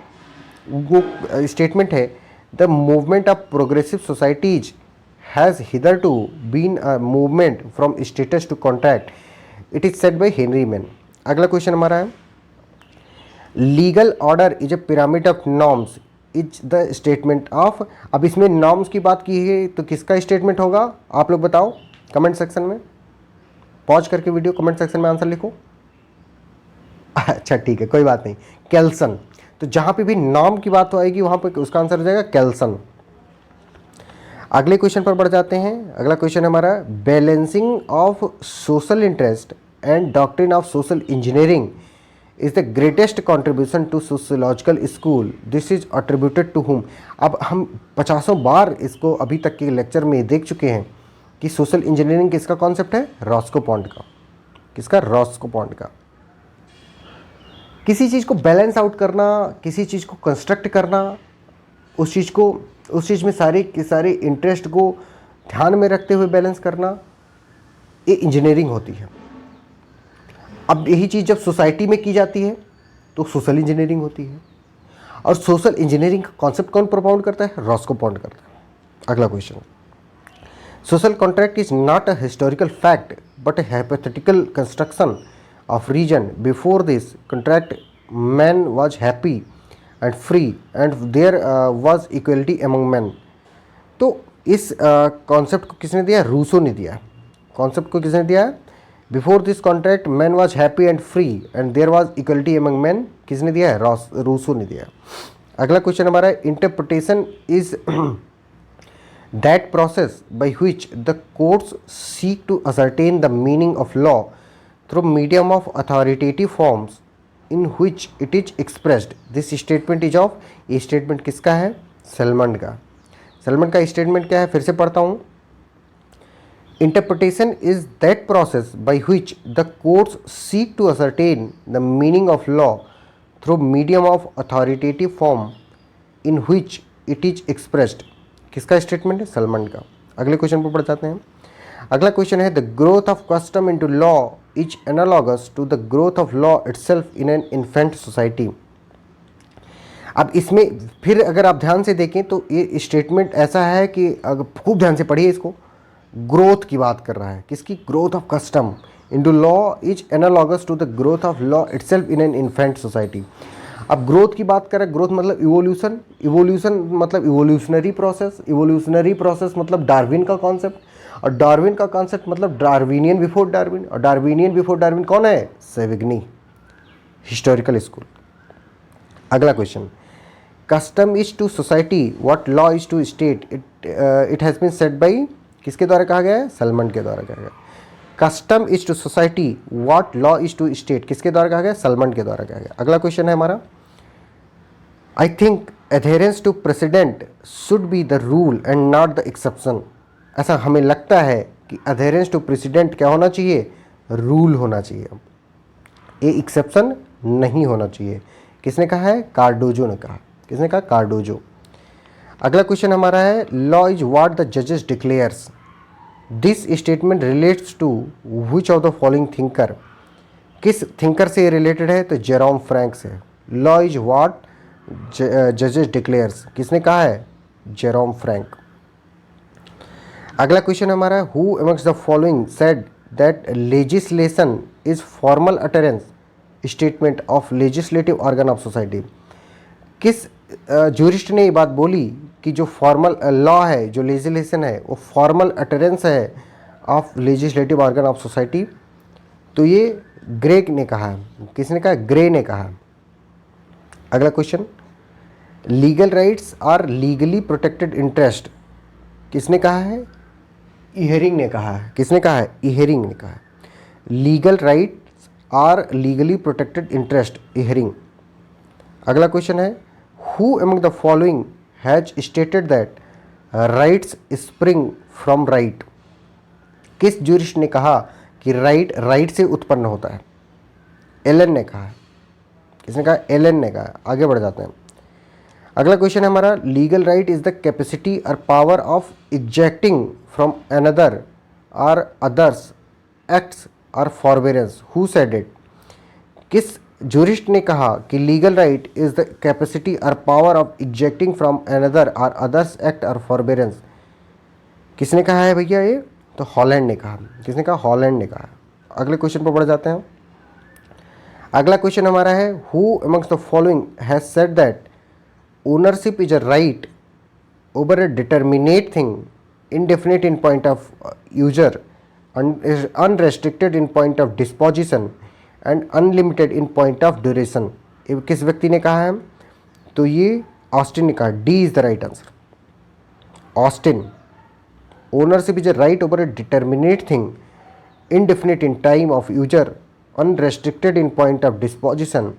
वो स्टेटमेंट है, the movement of progressive societies has hitherto been a movement from status to contract, it is said by Henry Maine. अगला क्वेश्चन हमारा है, legal order is a pyramid of norms is the statement of. अब इसमें norms की बात की है तो किसका स्टेटमेंट होगा, आप लोग बताओ कमेंट सेक्शन में, पॉज करके वीडियो कमेंट सेक्शन में आंसर लिखो। अच्छा ठीक है, कोई बात नहीं, केल्सन। तो जहां पे भी नॉर्म की बात आएगी वहां पे उसका आंसर हो जाएगा केल्सन। अगले क्वेश्चन पर बढ़ जाते हैं। अगला क्वेश्चन हमारा, balancing of social interest and doctrine of social engineering is the greatest contribution to sociological school, this is attributed to whom. अब हम 50 बार इसको अभी तक के लेक्चर में देख चुके हैं कि सोशल इंजीनियरिंग किसका कॉन्सेप्ट है, रॉस्को पॉन्ट का। किसका? रॉस्को पॉन्ट का। किसी चीज़ को बैलेंस आउट करना, किसी चीज़ को कंस्ट्रक्ट करना, उस चीज़ में सारे इंटरेस्ट को ध्यान में रखते हुए बैलेंस करना, ये इंजीनियरिंग होती है। अब यही चीज़ जब सोसाइटी में की जाती है तो सोशल इंजीनियरिंग होती है। और सोशल इंजीनियरिंग का कॉन्सेप्ट कौन प्रोपाउंड करता है? रॉस्को पॉन्ट करता है। अगला question, social contract is not a historical fact but a hypothetical construction of region. Before this contract, man was happy and free and there was equality among men. तो इस concept को किसने दिया? Rousseau ने दिया। कॉन्सेप्ट को किसने दिया? Before this contract man was happy and free and there was equality among man, किसने दिया है? रूसो ने दिया। अगला क्वेश्चन हमारा, interpretation is that process by which the courts seek to ascertain the meaning of law through medium of authoritative forms in which it is expressed. This statement is of, ये statement किसका है? Salmon का। Salmon का statement क्या है? फिर से पढ़ता हूँ, interpretation is that process by which the courts seek to ascertain the meaning of law through medium of authoritative form in which it is expressed. किसका स्टेटमेंट है? सलमान का। अगले क्वेश्चन पर बढ़ जाते हैं। अगला क्वेश्चन है, the growth of custom into law is analogous to the growth of law itself in an infant society. अब इसमें फिर अगर आप ध्यान से देखें तो ये स्टेटमेंट ऐसा है कि अगर खूब ध्यान से पढ़िए इसको, ग्रोथ की बात कर रहा है। किसकी? Growth of custom into law is analogous to the growth of law itself in an infant society. अब ग्रोथ की बात करें, ग्रोथ मतलब इवोल्यूशन, इवोल्यूशन मतलब इवोल्यूशनरी प्रोसेस, इवोल्यूशनरी प्रोसेस मतलब डार्विन का कॉन्सेप्ट, और डार्विन का कॉन्सेप्ट मतलब डार्विनियन बिफोर डार्विन, और डार्विनियन बिफोर डार्विन कौन है? Savigny, historical school. अगला question, custom is to society what law is to state, it has been said by, किसके द्वारा कहा गया है? सलमन के द्वारा कहा गया। Custom is to society what law is to state, किसके द्वारा कहा गया? सलमन के द्वारा कहा गया। अगला क्वेश्चन है हमारा, I think adherence to precedent should be the rule and not the exception. ऐसा हमें लगता है कि adherence to precedent क्या होना चाहिए? रूल होना चाहिए, ये एक्सेप्शन नहीं होना चाहिए। किसने कहा है? कार्डोजो ने कहा। किसने कहा? कार्डोजो। अगला क्वेश्चन हमारा है, लॉ इज व्हाट द जजेस declares, this statement relates to which of the following thinker. किस थिंकर से रिलेटेड है? तो जेरोम फ्रैंक से। लॉ इज व्हाट जजेस डिक्लेयर्स, किसने कहा है? Jerome Frank. अगला क्वेश्चन हमारा है, who amongst the following said that legislation is formal utterance statement of legislative organ of society. किस ज्यूरिस्ट ने ये बात बोली कि जो फॉर्मल लॉ है, जो लेजिस्लेशन है, वो फॉर्मल अटरेंस है of legislative organ of society? तो ये ग्रे ने कहा है। किसने कहा? ग्रे ने कहा। अगला question, legal rights are legally protected interest, किसने कहा है? इहेरिंग ने कहा है। किसने कहा है? इहेरिंग ने कहा है। Legal rights are legally protected interest, Ihering. अगला क्वेश्चन है, who among the following has stated that rights spring from right. किस ज्यूरिस्ट ने कहा कि राइट से उत्पन्न होता है? एलन ने कहा। किसने कहा? एलन ने कहा। आगे बढ़ जाते हैं। अगला क्वेश्चन है हमारा, legal right is the capacity or power of exacting from another or others acts or forbearance, who said it? किस जूरिस्ट ने कहा कि legal right is the capacity or power of exacting from another or others act or forbearance? किसने कहा है भैया ये? तो हॉलैंड ने कहा। किसने कहा? हॉलैंड ने कहा। अगले क्वेश्चन पर बढ़ जाते हैं। अगला क्वेश्चन हमारा है, who amongst the following has said that ownership is a right over a determinate thing, indefinite in point of user, is unrestricted in point of disposition and unlimited in point of duration? ये किस व्यक्ति ने कहा है? तो ये Austin ने कहा। D is the right answer, Austin. Ownership is a right over a determinate thing, indefinite in time of user, unrestricted in point of disposition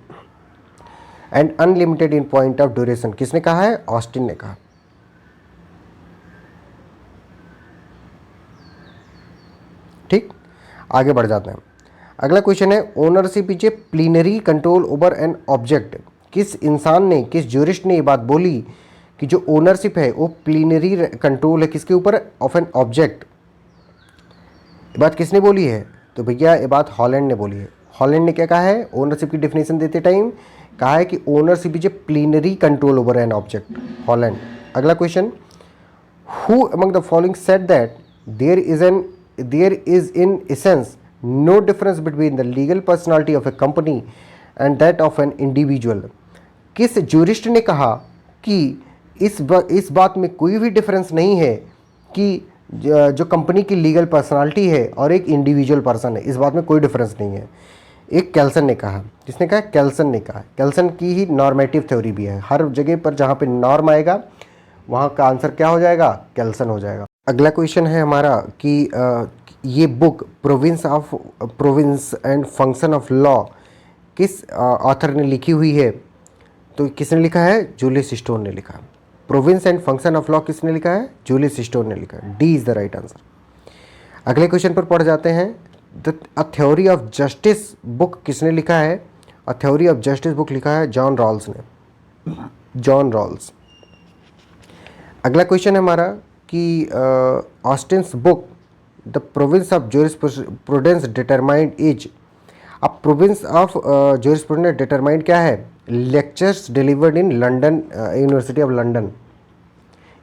and unlimited in point of duration. किसने कहा है? Austin ने कहा। ठीक, आगे बढ़ जाते हैं। अगला क्वेश्चन है, ownership is a plenary control over an object. किस इंसान ने, किस ज्यूरिस्ट ने ये बात बोली कि जो ओनरशिप है वो प्लीनरी कंट्रोल है किसके ऊपर? Of an object. ये बात किसने बोली है? तो भैया ये बात हॉलैंड ने बोली है। हॉलैंड ने क्या कहा है ओनरशिप की डेफिनेशन देते टाइम? कहा है कि ownership is a plenary control over an object, Holland. अगला question, who among the following said that there is in essence no difference between the legal personality of a company and that of an individual? किस jurist ने कहा कि इस बात में कोई भी डिफरेंस नहीं है कि जो कंपनी की लीगल पर्सनालिटी है और एक इंडिविजुअल पर्सन है, इस बात में कोई डिफरेंस नहीं है? एक कैल्सन ने कहा। किसने कहा? कैल्सन ने कहा। कैल्सन की ही नॉर्मेटिव थ्योरी भी है। हर जगह पर जहाँ पे नॉर्म आएगा वहाँ का आंसर क्या हो जाएगा? कैल्सन हो जाएगा। अगला क्वेश्चन है हमारा कि ये book province and function of law किस ऑथर ने लिखी हुई है? तो किसने लिखा है? जूलियस स्टोन ने लिखा। Province and function of law किसने लिखा है? जूलियस स्टोन ने लिखा। D is the right answer. अगले क्वेश्चन पर पढ़ जाते हैं। A theory of justice book किसने लिखा है? A theory of justice book लिखा है जॉन रॉल्स ने, जॉन रॉल्स। अगला क्वेश्चन है हमारा कि Austen's book the province of jurisprudence determined is. अब प्रोविंस ऑफ ज्यूरिस्प्रूडेंस डिटरमाइंड क्या है? Lectures delivered in London, university of London.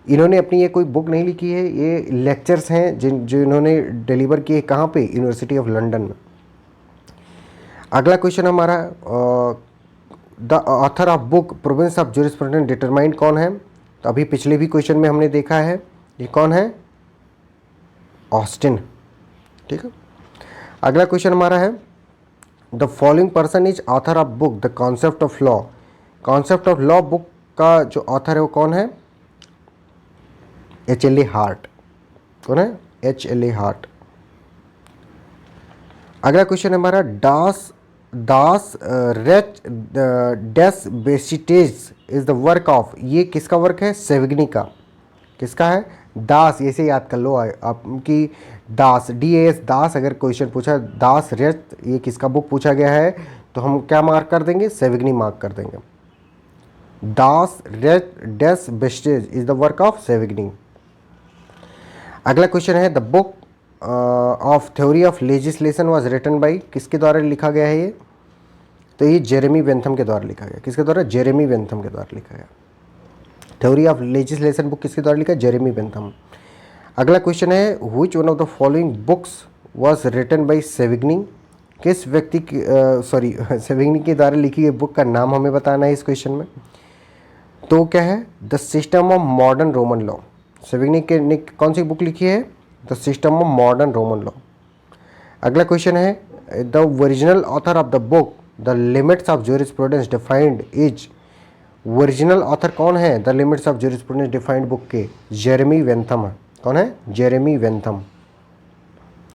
इन्होंने अपनी ये कोई बुक नहीं लिखी है, ये लेक्चर्स हैं जो इन्होंने डिलीवर किए कहाँ पे? यूनिवर्सिटी ऑफ लंदन में। अगला क्वेश्चन हमारा, the author of book province of jurisprudence determined कौन है? तो अभी पिछले भी क्वेश्चन में हमने देखा है, ये कौन है? ऑस्टिन। ठीक है। अगला क्वेश्चन हमारा है, the following person is author of book the concept of law. Concept of law book का जो ऑथर है वो कौन है? H.L.A. हार्ट। कौन है? H.L.A. हार्ट। अगला क्वेश्चन हमारा, Das Recht des Besitzes is the work of. ये किसका वर्क है? सेविग्नी का। किसका है? दास। ऐसे याद कर लो आपकी, दास, DAS, दास। अगर क्वेश्चन पूछा दास रेच ये किसका बुक पूछा गया है तो हम क्या मार्क कर देंगे? सेविग्नी मार्क कर देंगे। Das Recht des Besitzes is the work of Savigny. अगला क्वेश्चन है, the book of theory of legislation was written by. किसके द्वारा लिखा गया है ये? तो ये जेरेमी बेंथम के द्वारा लिखा गया। किसके द्वारा? जेरेमी बेंथम के द्वारा लिखा गया। थ्योरी ऑफ लेजिस्लेशन बुक किसके द्वारा लिखा? Jeremy Bentham. अगला क्वेश्चन है, which one of the following books was written by Savigny. किस व्यक्ति की सेविग्नी के द्वारा लिखी गई बुक का नाम हमें बताना है इस क्वेश्चन में। तो क्या है? The system of modern Roman law. Savigny ने कौन सी बुक लिखी है? The system of modern Roman law. अगला क्वेश्चन है, the original author of the book the limits of jurisprudence defined is. Original author कौन है the limits of jurisprudence defined book के? जेरेमी बेंथम है। कौन है? Jeremy Bentham.